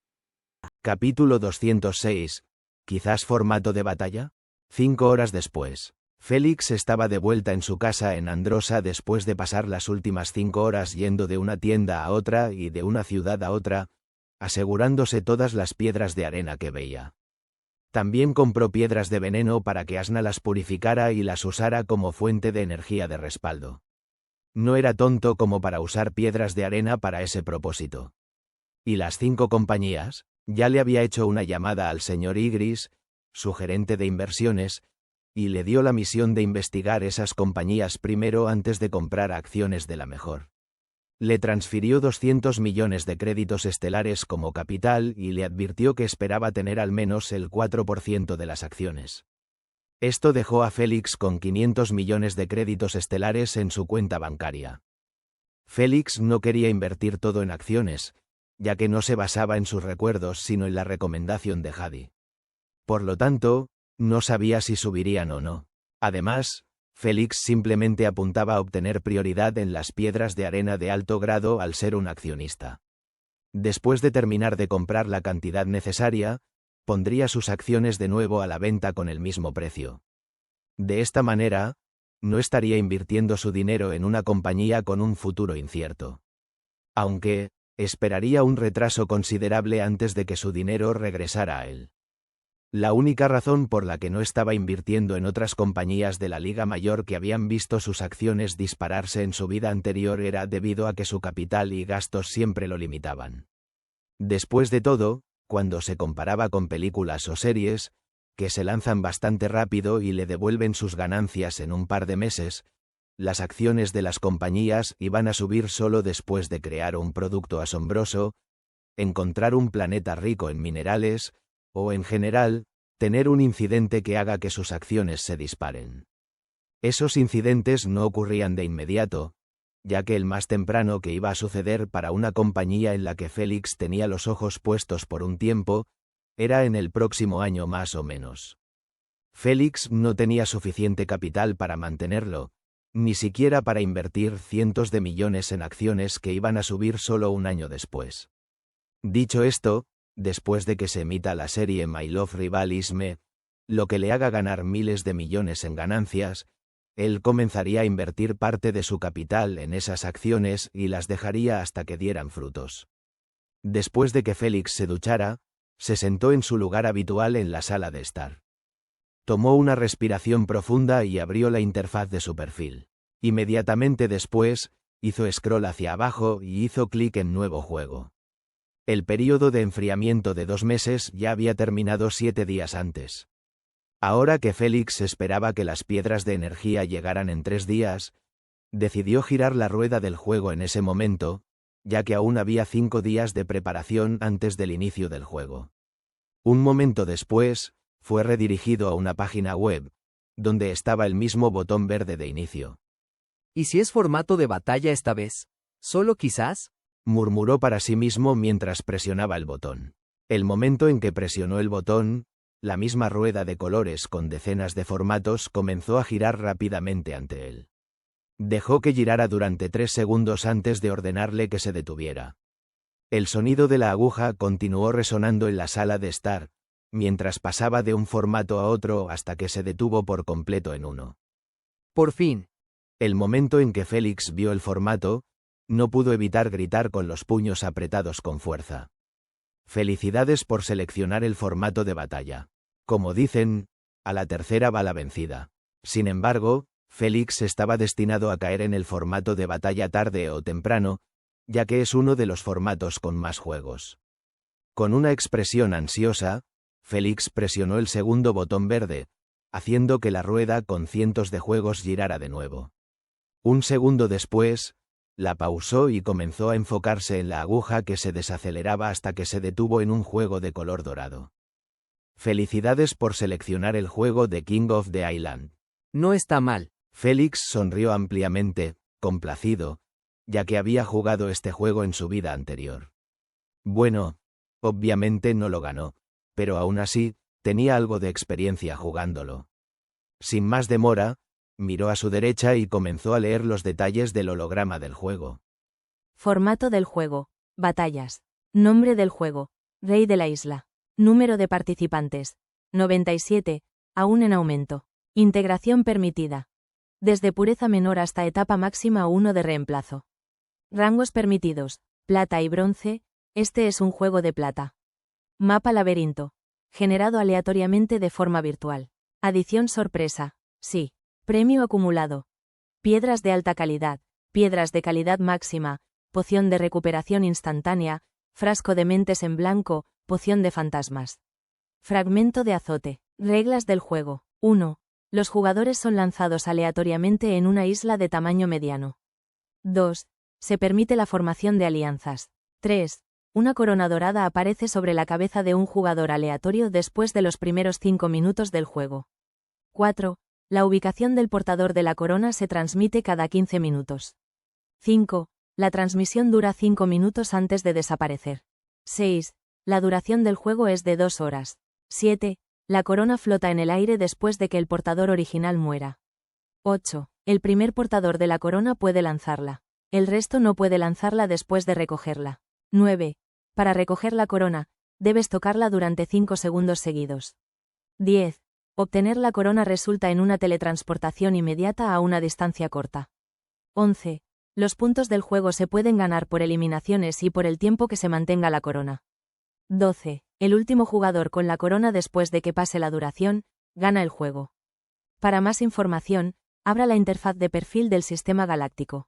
Capítulo 206. ¿Quizás formato de batalla? 5 horas después. Félix estaba de vuelta en su casa en Androsa después de pasar las últimas 5 horas yendo de una tienda a otra y de una ciudad a otra, asegurándose todas las piedras de arena que veía. También compró piedras de veneno para que Asna las purificara y las usara como fuente de energía de respaldo. No era tonto como para usar piedras de arena para ese propósito. ¿Y las 5 compañías? Ya le había hecho una llamada al señor Igris, su gerente de inversiones, y le dio la misión de investigar esas compañías primero antes de comprar acciones de la mejor. Le transfirió 200 millones de créditos estelares como capital y le advirtió que esperaba tener al menos el 4% de las acciones. Esto dejó a Félix con 500 millones de créditos estelares en su cuenta bancaria. Félix no quería invertir todo en acciones, ya que no se basaba en sus recuerdos sino en la recomendación de Hadi. Por lo tanto, no sabía si subirían o no. Además, Félix simplemente apuntaba a obtener prioridad en las piedras de arena de alto grado al ser un accionista. Después de terminar de comprar la cantidad necesaria, pondría sus acciones de nuevo a la venta con el mismo precio. De esta manera, no estaría invirtiendo su dinero en una compañía con un futuro incierto. Aunque, esperaría un retraso considerable antes de que su dinero regresara a él. La única razón por la que no estaba invirtiendo en otras compañías de la Liga Mayor que habían visto sus acciones dispararse en su vida anterior era debido a que su capital y gastos siempre lo limitaban. Después de todo, cuando se comparaba con películas o series, que se lanzan bastante rápido y le devuelven sus ganancias en un par de meses, las acciones de las compañías iban a subir solo después de crear un producto asombroso, encontrar un planeta rico en minerales, o en general, tener un incidente que haga que sus acciones se disparen. Esos incidentes no ocurrían de inmediato, ya que el más temprano que iba a suceder para una compañía en la que Félix tenía los ojos puestos por un tiempo, era en el próximo año más o menos. Félix no tenía suficiente capital para mantenerlo, ni siquiera para invertir cientos de millones en acciones que iban a subir solo un año después. Dicho esto, después de que se emita la serie My Love Rival Is Me, lo que le haga ganar miles de millones en ganancias, él comenzaría a invertir parte de su capital en esas acciones y las dejaría hasta que dieran frutos. Después de que Félix se duchara, se sentó en su lugar habitual en la sala de estar. Tomó una respiración profunda y abrió la interfaz de su perfil. Inmediatamente después, hizo scroll hacia abajo y hizo clic en Nuevo juego. El período de enfriamiento de 2 meses ya había terminado 7 días antes. Ahora que Félix esperaba que las piedras de energía llegaran en 3 días, decidió girar la rueda del juego en ese momento, ya que aún había 5 días de preparación antes del inicio del juego. Un momento después, fue redirigido a una página web, donde estaba el mismo botón verde de inicio. ¿Y si es formato de batalla esta vez? ¿Solo quizás? Murmuró para sí mismo mientras presionaba el botón. El momento en que presionó el botón, la misma rueda de colores con decenas de formatos comenzó a girar rápidamente ante él. Dejó que girara durante 3 segundos antes de ordenarle que se detuviera. El sonido de la aguja continuó resonando en la sala de estar, mientras pasaba de un formato a otro hasta que se detuvo por completo en uno. Por fin. El momento en que Félix vio el formato, no pudo evitar gritar con los puños apretados con fuerza. Felicidades por seleccionar el formato de batalla. Como dicen, a la tercera va la vencida. Sin embargo, Félix estaba destinado a caer en el formato de batalla tarde o temprano, ya que es uno de los formatos con más juegos. Con una expresión ansiosa, Félix presionó el segundo botón verde, haciendo que la rueda con cientos de juegos girara de nuevo. Un segundo después, la pausó y comenzó a enfocarse en la aguja que se desaceleraba hasta que se detuvo en un juego de color dorado. Felicidades por seleccionar el juego de King of the Island. No está mal. Félix sonrió ampliamente, complacido, ya que había jugado este juego en su vida anterior. Bueno, obviamente no lo ganó, pero aún así, tenía algo de experiencia jugándolo. Sin más demora, miró a su derecha y comenzó a leer los detalles del holograma del juego. Formato del juego. Batallas. Nombre del juego. Rey de la isla. Número de participantes. 97, aún en aumento. Integración permitida. Desde pureza menor hasta etapa máxima 1 de reemplazo. Rangos permitidos. Plata y bronce. Este es un juego de plata. Mapa laberinto. Generado aleatoriamente de forma virtual. Adición sorpresa. Sí. Premio acumulado. Piedras de alta calidad. Piedras de calidad máxima. Poción de recuperación instantánea. Frasco de mentes en blanco. Poción de fantasmas. Fragmento de azote. Reglas del juego. 1. Los jugadores son lanzados aleatoriamente en una isla de tamaño mediano. 2. Se permite la formación de alianzas. 3. Una corona dorada aparece sobre la cabeza de un jugador aleatorio después de los primeros 5 minutos del juego. 4. La ubicación del portador de la corona se transmite cada 15 minutos. 5. La transmisión dura 5 minutos antes de desaparecer. 6. La duración del juego es de 2 horas. 7. La corona flota en el aire después de que el portador original muera. 8. El primer portador de la corona puede lanzarla. El resto no puede lanzarla después de recogerla. 9. Para recoger la corona, debes tocarla durante 5 segundos seguidos. 10. Obtener la corona resulta en una teletransportación inmediata a una distancia corta. 11. Los puntos del juego se pueden ganar por eliminaciones y por el tiempo que se mantenga la corona. 12. El último jugador con la corona después de que pase la duración, gana el juego. Para más información, abra la interfaz de perfil del Sistema Galáctico.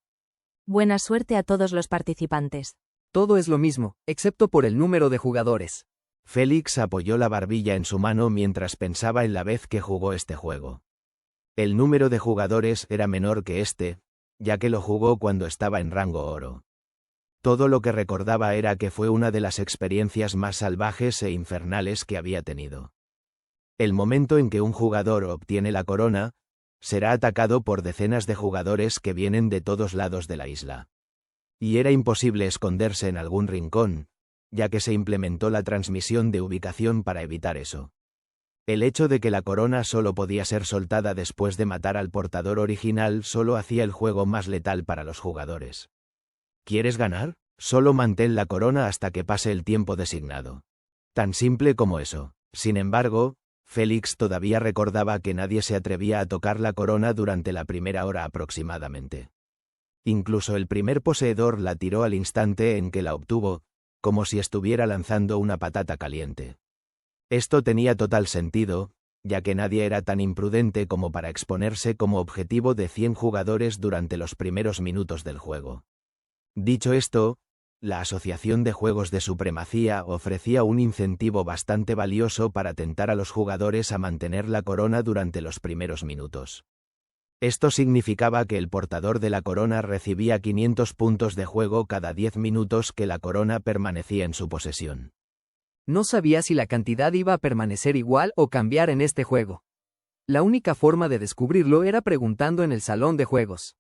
Buena suerte a todos los participantes. Todo es lo mismo, excepto por el número de jugadores. Félix apoyó la barbilla en su mano mientras pensaba en la vez que jugó este juego. El número de jugadores era menor que este, ya que lo jugó cuando estaba en rango oro. Todo lo que recordaba era que fue una de las experiencias más salvajes e infernales que había tenido. El momento en que un jugador obtiene la corona, será atacado por decenas de jugadores que vienen de todos lados de la isla. Y era imposible esconderse en algún rincón, ya que se implementó la transmisión de ubicación para evitar eso. El hecho de que la corona solo podía ser soltada después de matar al portador original solo hacía el juego más letal para los jugadores. ¿Quieres ganar? Solo mantén la corona hasta que pase el tiempo designado. Tan simple como eso. Sin embargo, Félix todavía recordaba que nadie se atrevía a tocar la corona durante la primera hora aproximadamente. Incluso el primer poseedor la tiró al instante en que la obtuvo, como si estuviera lanzando una patata caliente. Esto tenía total sentido, ya que nadie era tan imprudente como para exponerse como objetivo de 100 jugadores durante los primeros minutos del juego. Dicho esto, la Asociación de Juegos de Supremacía ofrecía un incentivo bastante valioso para tentar a los jugadores a mantener la corona durante los primeros minutos. Esto significaba que el portador de la corona recibía 500 puntos de juego cada 10 minutos que la corona permanecía en su posesión. No sabía si la cantidad iba a permanecer igual o cambiar en este juego. La única forma de descubrirlo era preguntando en el salón de juegos.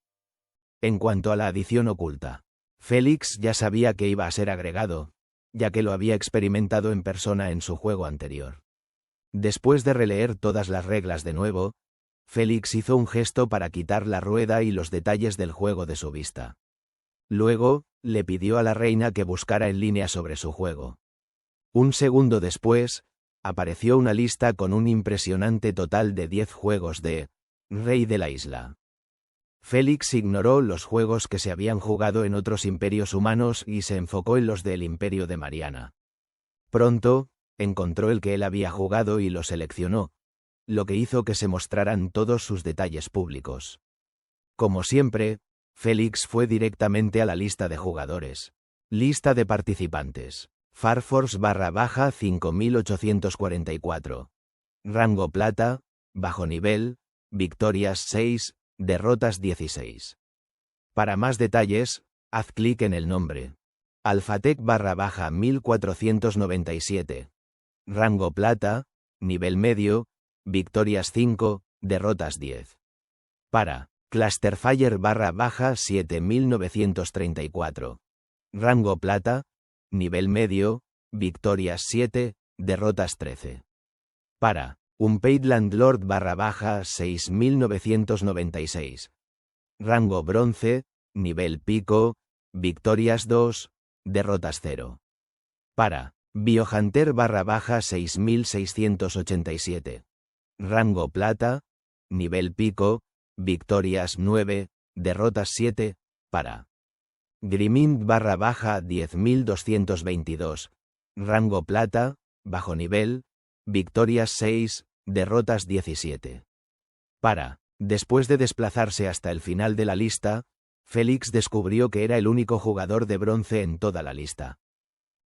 En cuanto a la adición oculta, Félix ya sabía que iba a ser agregado, ya que lo había experimentado en persona en su juego anterior. Después de releer todas las reglas de nuevo, Félix hizo un gesto para quitar la rueda y los detalles del juego de su vista. Luego, le pidió a la reina que buscara en línea sobre su juego. Un segundo después, apareció una lista con un impresionante total de 10 juegos de Rey de la Isla. Félix ignoró los juegos que se habían jugado en otros imperios humanos y se enfocó en los del Imperio de Mariana. Pronto, encontró el que él había jugado y lo seleccionó, lo que hizo que se mostraran todos sus detalles públicos. Como siempre, Félix fue directamente a la lista de jugadores. Lista de participantes. Farforce _ 5844. Rango plata, bajo nivel, victorias 6, derrotas 16. Para más detalles, haz clic en el nombre. Alphatec _ 1497. Rango plata, nivel medio, victorias 5, derrotas 10. Para Clusterfire _ 7934. Rango plata, nivel medio, victorias 7, derrotas 13. Para Unpaid Landlord _ 6996. Rango bronce, nivel pico, victorias 2, derrotas 0. Para Biohunter _ 6687. Rango plata, nivel pico, victorias 9, derrotas 7, para Grimind _ 10222. Rango plata, bajo nivel, victorias 6, derrotas 17. Para Después de desplazarse hasta el final de la lista, Félix descubrió que era el único jugador de bronce en toda la lista.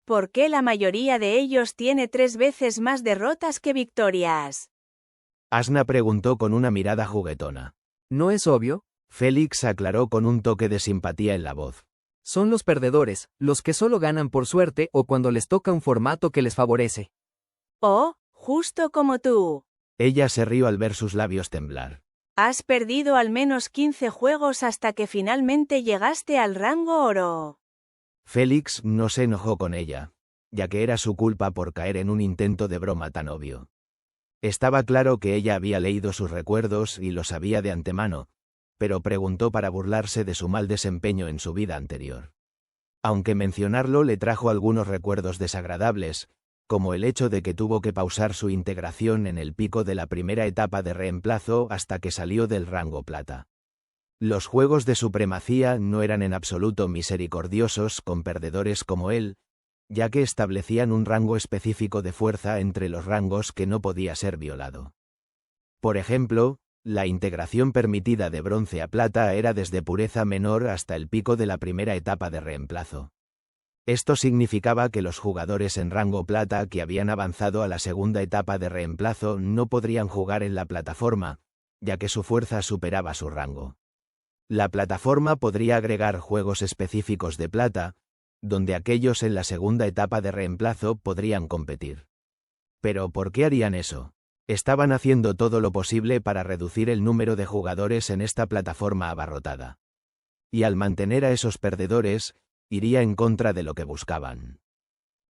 ¿Por qué la mayoría de ellos tiene 3 veces más derrotas que victorias? Asna preguntó con una mirada juguetona. ¿No es obvio? Félix aclaró con un toque de simpatía en la voz. Son los perdedores, los que solo ganan por suerte o cuando les toca un formato que les favorece. Oh, justo como tú. Ella se rió al ver sus labios temblar. Has perdido al menos 15 juegos hasta que finalmente llegaste al rango oro. Félix no se enojó con ella. ya que era su culpa por caer en un intento de broma tan obvio. Estaba claro que ella había leído sus recuerdos y lo sabía de antemano, pero preguntó para burlarse de su mal desempeño en su vida anterior. Aunque mencionarlo le trajo algunos recuerdos desagradables, como el hecho de que tuvo que pausar su integración en el pico de la primera etapa de reemplazo hasta que salió del rango plata. Los juegos de supremacía no eran en absoluto misericordiosos con perdedores como él, ya que establecían un rango específico de fuerza entre los rangos que no podía ser violado. Por ejemplo, la integración permitida de bronce a plata era desde pureza menor hasta el pico de la primera etapa de reemplazo. Esto significaba que los jugadores en rango plata que habían avanzado a la segunda etapa de reemplazo no podrían jugar en la plataforma, ya que su fuerza superaba su rango. La plataforma podría agregar juegos específicos de plata, donde aquellos en la segunda etapa de reemplazo podrían competir. Pero ¿por qué harían eso? Estaban haciendo todo lo posible para reducir el número de jugadores en esta plataforma abarrotada. Y al mantener a esos perdedores, iría en contra de lo que buscaban.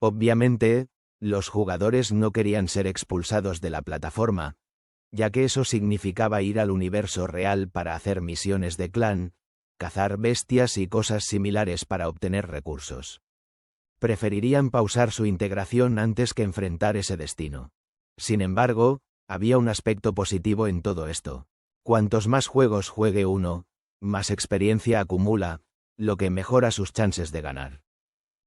Obviamente, los jugadores no querían ser expulsados de la plataforma, ya que eso significaba ir al universo real para hacer misiones de clan, cazar bestias y cosas similares para obtener recursos. Preferirían pausar su integración antes que enfrentar ese destino. Sin embargo, había un aspecto positivo en todo esto. Cuantos más juegos juegue uno, más experiencia acumula, lo que mejora sus chances de ganar.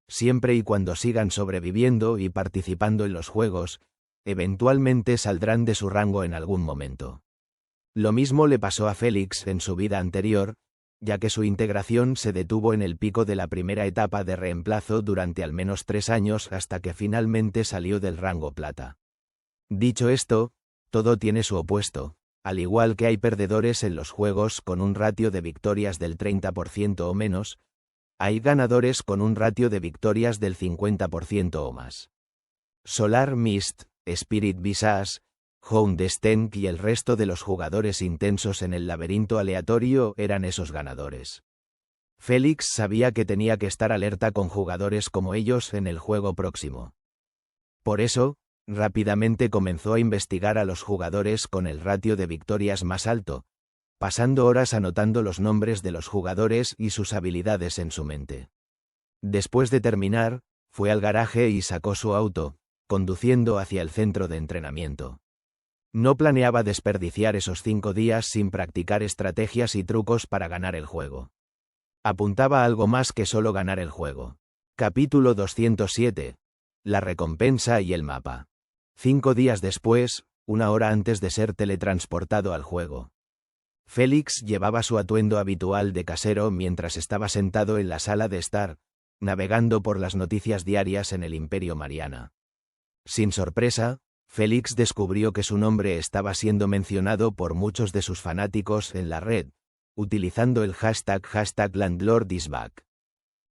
Siempre y cuando sigan sobreviviendo y participando en los juegos, eventualmente saldrán de su rango en algún momento. Lo mismo le pasó a Félix en su vida anterior, ya que su integración se detuvo en el pico de la primera etapa de reemplazo durante al menos 3 años hasta que finalmente salió del rango plata. Dicho esto, todo tiene su opuesto. Al igual que hay perdedores en los juegos con un ratio de victorias del 30% o menos, hay ganadores con un ratio de victorias del 50% o más. Solar Mist, Spirit Visage, Hound Stenk y el resto de los jugadores intensos en el laberinto aleatorio eran esos ganadores. Félix sabía que tenía que estar alerta con jugadores como ellos en el juego próximo. Por eso, rápidamente comenzó a investigar a los jugadores con el ratio de victorias más alto, pasando horas anotando los nombres de los jugadores y sus habilidades en su mente. Después de terminar, fue al garaje y sacó su auto, conduciendo hacia el centro de entrenamiento. No planeaba desperdiciar esos 5 días sin practicar estrategias y trucos para ganar el juego. Apuntaba a algo más que solo ganar el juego. Capítulo 207. La recompensa y el mapa. 5 días después, 1 hora antes de ser teletransportado al juego. Félix llevaba su atuendo habitual de casero mientras estaba sentado en la sala de estar, navegando por las noticias diarias en el Imperio Mariana. Sin sorpresa, Félix descubrió que su nombre estaba siendo mencionado por muchos de sus fanáticos en la red, utilizando el hashtag #LandlordIsBack.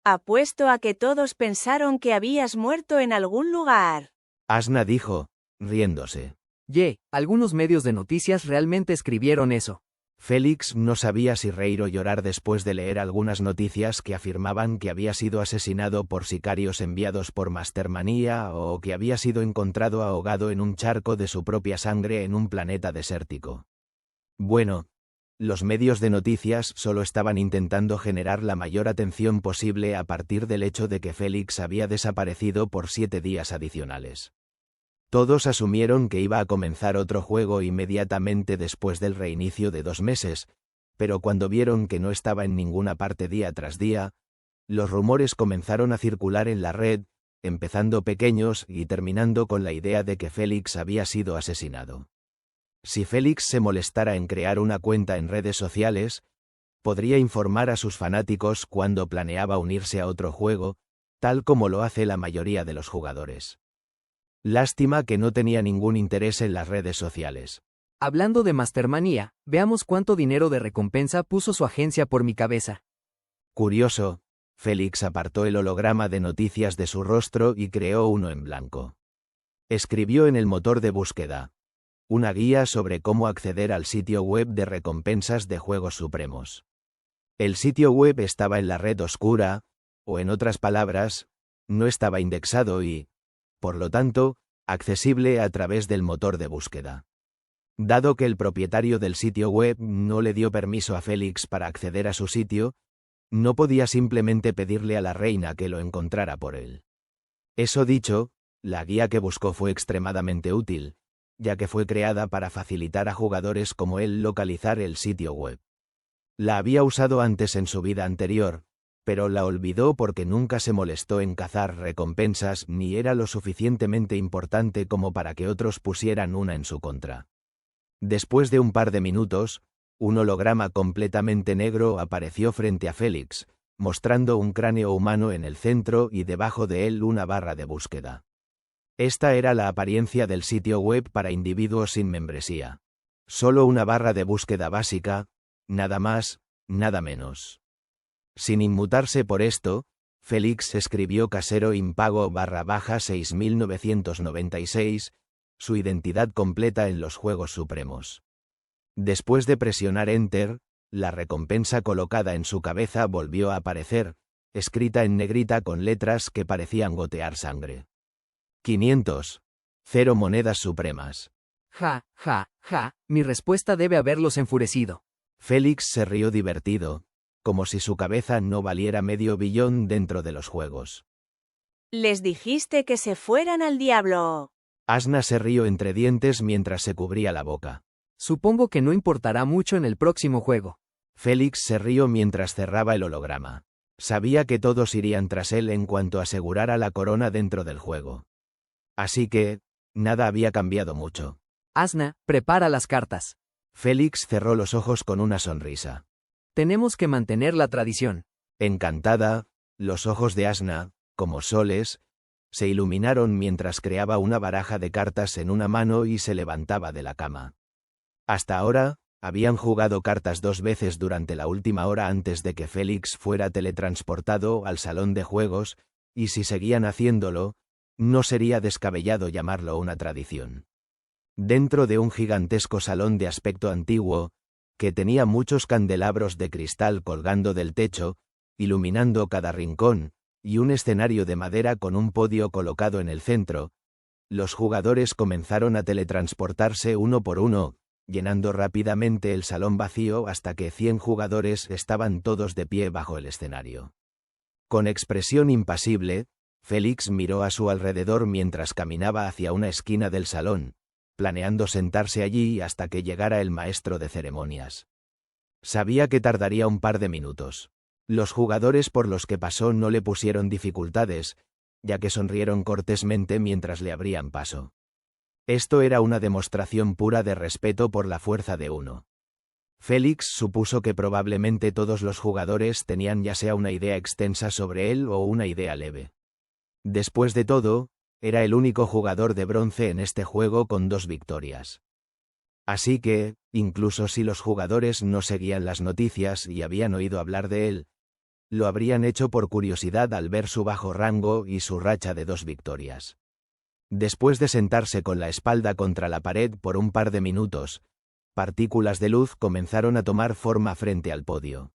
Apuesto a que todos pensaron que habías muerto en algún lugar. Asna dijo, riéndose. Algunos medios de noticias realmente escribieron eso. Félix no sabía si reír o llorar después de leer algunas noticias que afirmaban que había sido asesinado por sicarios enviados por Mastermanía o que había sido encontrado ahogado en un charco de su propia sangre en un planeta desértico. Bueno, los medios de noticias solo estaban intentando generar la mayor atención posible a partir del hecho de que Félix había desaparecido por 7 días adicionales. Todos asumieron que iba a comenzar otro juego inmediatamente después del reinicio de 2 meses, pero cuando vieron que no estaba en ninguna parte día tras día, los rumores comenzaron a circular en la red, empezando pequeños y terminando con la idea de que Félix había sido asesinado. Si Félix se molestara en crear una cuenta en redes sociales, podría informar a sus fanáticos cuando planeaba unirse a otro juego, tal como lo hace la mayoría de los jugadores. Lástima que no tenía ningún interés en las redes sociales. Hablando de Mastermanía, veamos cuánto dinero de recompensa puso su agencia por mi cabeza. Curioso, Félix apartó el holograma de noticias de su rostro y creó uno en blanco. Escribió en el motor de búsqueda: una guía sobre cómo acceder al sitio web de recompensas de Juegos Supremos. El sitio web estaba en la red oscura, o en otras palabras, no estaba indexado y, por lo tanto, accesible a través del motor de búsqueda. Dado que el propietario del sitio web no le dio permiso a Félix para acceder a su sitio, no podía simplemente pedirle a la reina que lo encontrara por él. Eso dicho, la guía que buscó fue extremadamente útil, ya que fue creada para facilitar a jugadores como él localizar el sitio web. La había usado antes en su vida anterior, pero la olvidó porque nunca se molestó en cazar recompensas ni era lo suficientemente importante como para que otros pusieran una en su contra. Después de un par de minutos, un holograma completamente negro apareció frente a Félix, mostrando un cráneo humano en el centro y debajo de él una barra de búsqueda. Esta era la apariencia del sitio web para individuos sin membresía. Solo una barra de búsqueda básica, nada más, nada menos. Sin inmutarse por esto, Félix escribió casero impago /6996, su identidad completa en los Juegos Supremos. Después de presionar Enter, la recompensa colocada en su cabeza volvió a aparecer, escrita en negrita con letras que parecían gotear sangre. 500. 0 monedas supremas. Ja, ja, ja, mi respuesta debe haberlos enfurecido. Félix se rió divertido, como si su cabeza no valiera medio billón dentro de los juegos. Les dijiste que se fueran al diablo. Asna se rió entre dientes mientras se cubría la boca. Supongo que no importará mucho en el próximo juego. Félix se rió mientras cerraba el holograma. Sabía que todos irían tras él en cuanto asegurara la corona dentro del juego. Así que, nada había cambiado mucho. Asna, prepara las cartas. Félix cerró los ojos con una sonrisa. Tenemos que mantener la tradición. Encantada, los ojos de Asna, como soles, se iluminaron mientras creaba una baraja de cartas en una mano y se levantaba de la cama. Hasta ahora, habían jugado cartas 2 veces durante la última hora antes de que Félix fuera teletransportado al salón de juegos, y si seguían haciéndolo, no sería descabellado llamarlo una tradición. Dentro de un gigantesco salón de aspecto antiguo, que tenía muchos candelabros de cristal colgando del techo, iluminando cada rincón, y un escenario de madera con un podio colocado en el centro, los jugadores comenzaron a teletransportarse uno por uno, llenando rápidamente el salón vacío hasta que 100 jugadores estaban todos de pie bajo el escenario. Con expresión impasible, Félix miró a su alrededor mientras caminaba hacia una esquina del salón, planeando sentarse allí hasta que llegara el maestro de ceremonias. Sabía que tardaría un par de minutos. Los jugadores por los que pasó no le pusieron dificultades, ya que sonrieron cortésmente mientras le abrían paso. Esto era una demostración pura de respeto por la fuerza de uno. Félix supuso que probablemente todos los jugadores tenían ya sea una idea extensa sobre él o una idea leve. Después de todo, era el único jugador de bronce en este juego con 2 victorias. Así que, incluso si los jugadores no seguían las noticias y habían oído hablar de él, lo habrían hecho por curiosidad al ver su bajo rango y su racha de 2 victorias. Después de sentarse con la espalda contra la pared por un par de minutos, partículas de luz comenzaron a tomar forma frente al podio.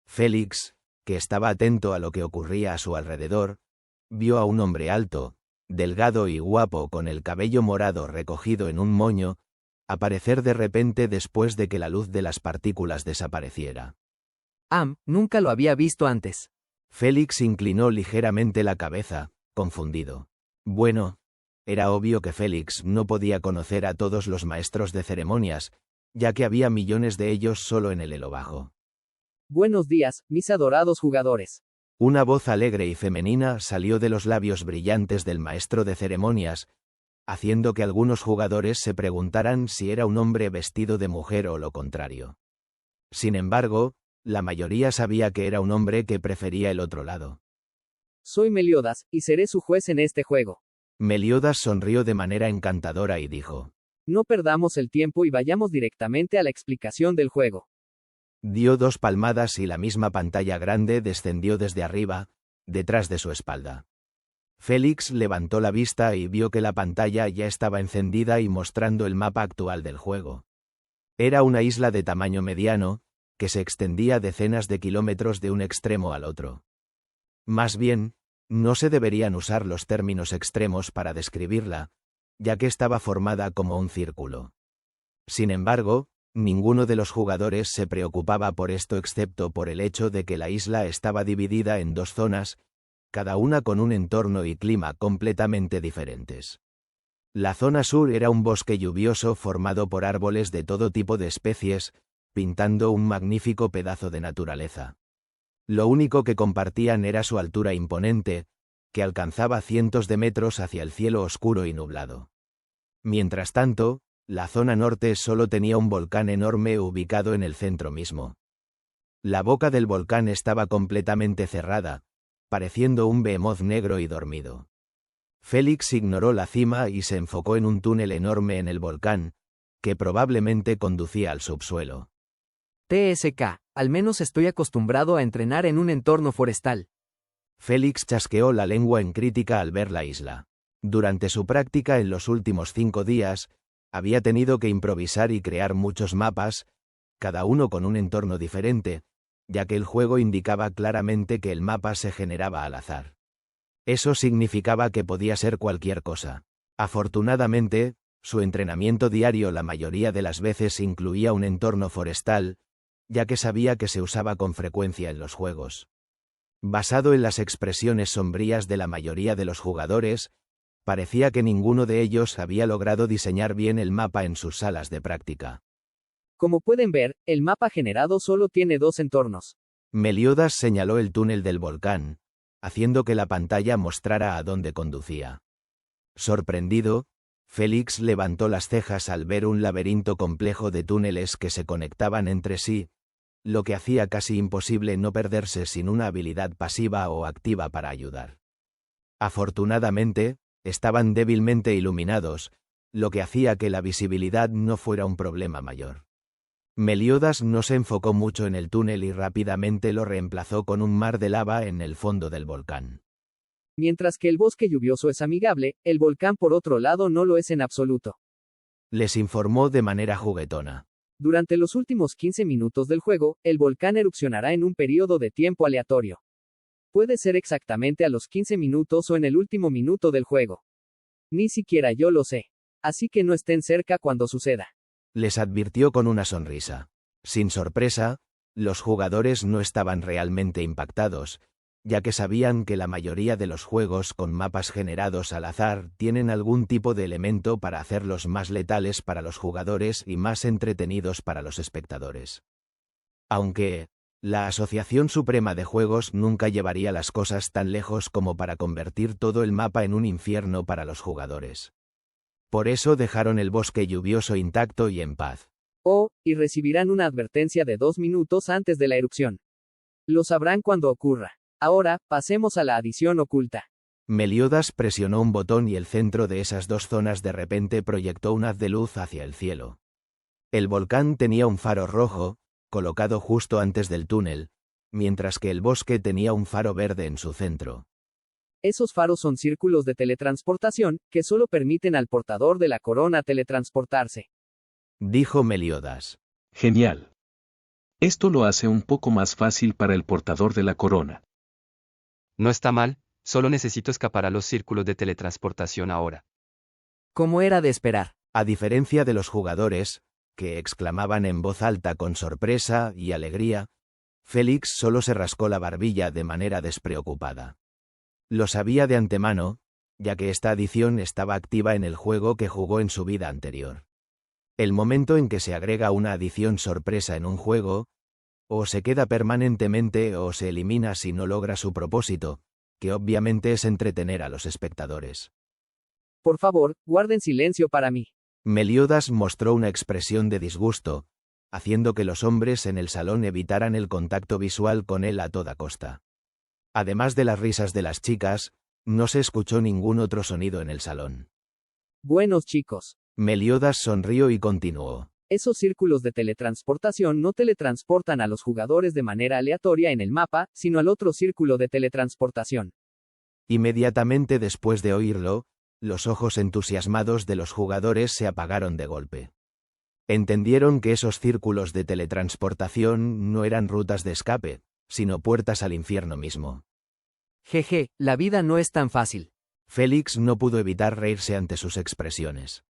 Félix, que estaba atento a lo que ocurría a su alrededor, vio a un hombre alto, delgado y guapo con el cabello morado recogido en un moño, aparecer de repente después de que la luz de las partículas desapareciera. Nunca lo había visto antes. Félix inclinó ligeramente la cabeza, confundido. Bueno, era obvio que Félix no podía conocer a todos los maestros de ceremonias, ya que había millones de ellos solo en el elo bajo. Buenos días, mis adorados jugadores. Una voz alegre y femenina salió de los labios brillantes del maestro de ceremonias, haciendo que algunos jugadores se preguntaran si era un hombre vestido de mujer o lo contrario. Sin embargo, la mayoría sabía que era un hombre que prefería el otro lado. Soy Meliodas, y seré su juez en este juego. Meliodas sonrió de manera encantadora y dijo: No perdamos el tiempo y vayamos directamente a la explicación del juego. Dio 2 palmadas y la misma pantalla grande descendió desde arriba, detrás de su espalda. Félix levantó la vista y vio que la pantalla ya estaba encendida y mostrando el mapa actual del juego. Era una isla de tamaño mediano, que se extendía decenas de kilómetros de un extremo al otro. Más bien, No se deberían usar los términos extremos para describirla, ya que estaba formada como un círculo. Sin embargo, ninguno de los jugadores se preocupaba por esto excepto por el hecho de que la isla estaba dividida en dos zonas, cada una con un entorno y clima completamente diferentes. La zona sur era un bosque lluvioso formado por árboles de todo tipo de especies, pintando un magnífico pedazo de naturaleza. Lo único que compartían era su altura imponente, que alcanzaba cientos de metros hacia el cielo oscuro y nublado. Mientras tanto, la zona norte solo tenía un volcán enorme ubicado en el centro mismo. La boca del volcán estaba completamente cerrada, pareciendo un behemoth negro y dormido. Félix ignoró la cima y se enfocó en un túnel enorme en el volcán, que probablemente conducía al subsuelo. TSK, al menos estoy acostumbrado a entrenar en un entorno forestal. Félix chasqueó la lengua en crítica al ver la isla. Durante su práctica en los últimos 5 días, había tenido que improvisar y crear muchos mapas, cada uno con un entorno diferente, ya que el juego indicaba claramente que el mapa se generaba al azar. Eso significaba que podía ser cualquier cosa. Afortunadamente, su entrenamiento diario la mayoría de las veces incluía un entorno forestal, ya que sabía que se usaba con frecuencia en los juegos. Basado en las expresiones sombrías de la mayoría de los jugadores, parecía que ninguno de ellos había logrado diseñar bien el mapa en sus salas de práctica. Como pueden ver, el mapa generado solo tiene 2 entornos. Meliodas señaló el túnel del volcán, haciendo que la pantalla mostrara a dónde conducía. Sorprendido, Félix levantó las cejas al ver un laberinto complejo de túneles que se conectaban entre sí, lo que hacía casi imposible no perderse sin una habilidad pasiva o activa para ayudar. Afortunadamente, estaban débilmente iluminados, lo que hacía que la visibilidad no fuera un problema mayor. Meliodas no se enfocó mucho en el túnel y rápidamente lo reemplazó con un mar de lava en el fondo del volcán. Mientras que el bosque lluvioso es amigable, el volcán por otro lado no lo es en absoluto. Les informó de manera juguetona. Durante los últimos 15 minutos del juego, el volcán erupcionará en un periodo de tiempo aleatorio. Puede ser exactamente a los 15 minutos o en el último minuto del juego. Ni siquiera yo lo sé. Así que no estén cerca cuando suceda. Les advirtió con una sonrisa. Sin sorpresa, los jugadores no estaban realmente impactados, ya que sabían que la mayoría de los juegos con mapas generados al azar tienen algún tipo de elemento para hacerlos más letales para los jugadores y más entretenidos para los espectadores. Aunque, la Asociación Suprema de Juegos nunca llevaría las cosas tan lejos como para convertir todo el mapa en un infierno para los jugadores. Por eso dejaron el bosque lluvioso intacto y en paz. Y recibirán una advertencia de 2 minutos antes de la erupción. Lo sabrán cuando ocurra. Ahora, pasemos a la adición oculta. Meliodas presionó un botón y el centro de esas 2 zonas de repente proyectó un haz de luz hacia el cielo. El volcán tenía un faro rojo, colocado justo antes del túnel, mientras que el bosque tenía un faro verde en su centro. Esos faros son círculos de teletransportación, que solo permiten al portador de la corona teletransportarse. Dijo Meliodas. Genial. Esto lo hace un poco más fácil para el portador de la corona. No está mal, solo necesito escapar a los círculos de teletransportación ahora. Como era de esperar. A diferencia de los jugadores, que exclamaban en voz alta con sorpresa y alegría, Félix solo se rascó la barbilla de manera despreocupada. Lo sabía de antemano, ya que esta adición estaba activa en el juego que jugó en su vida anterior. El momento en que se agrega una adición sorpresa en un juego, o se queda permanentemente o se elimina si no logra su propósito, que obviamente es entretener a los espectadores. Por favor, guarden silencio para mí. Meliodas mostró una expresión de disgusto, haciendo que los hombres en el salón evitaran el contacto visual con él a toda costa. Además de las risas de las chicas, no se escuchó ningún otro sonido en el salón. Buenos chicos. Meliodas sonrió y continuó. Esos círculos de teletransportación no teletransportan a los jugadores de manera aleatoria en el mapa, sino al otro círculo de teletransportación. Inmediatamente después de oírlo, los ojos entusiasmados de los jugadores se apagaron de golpe. Entendieron que esos círculos de teletransportación no eran rutas de escape, sino puertas al infierno mismo. Jeje, la vida no es tan fácil. Félix no pudo evitar reírse ante sus expresiones.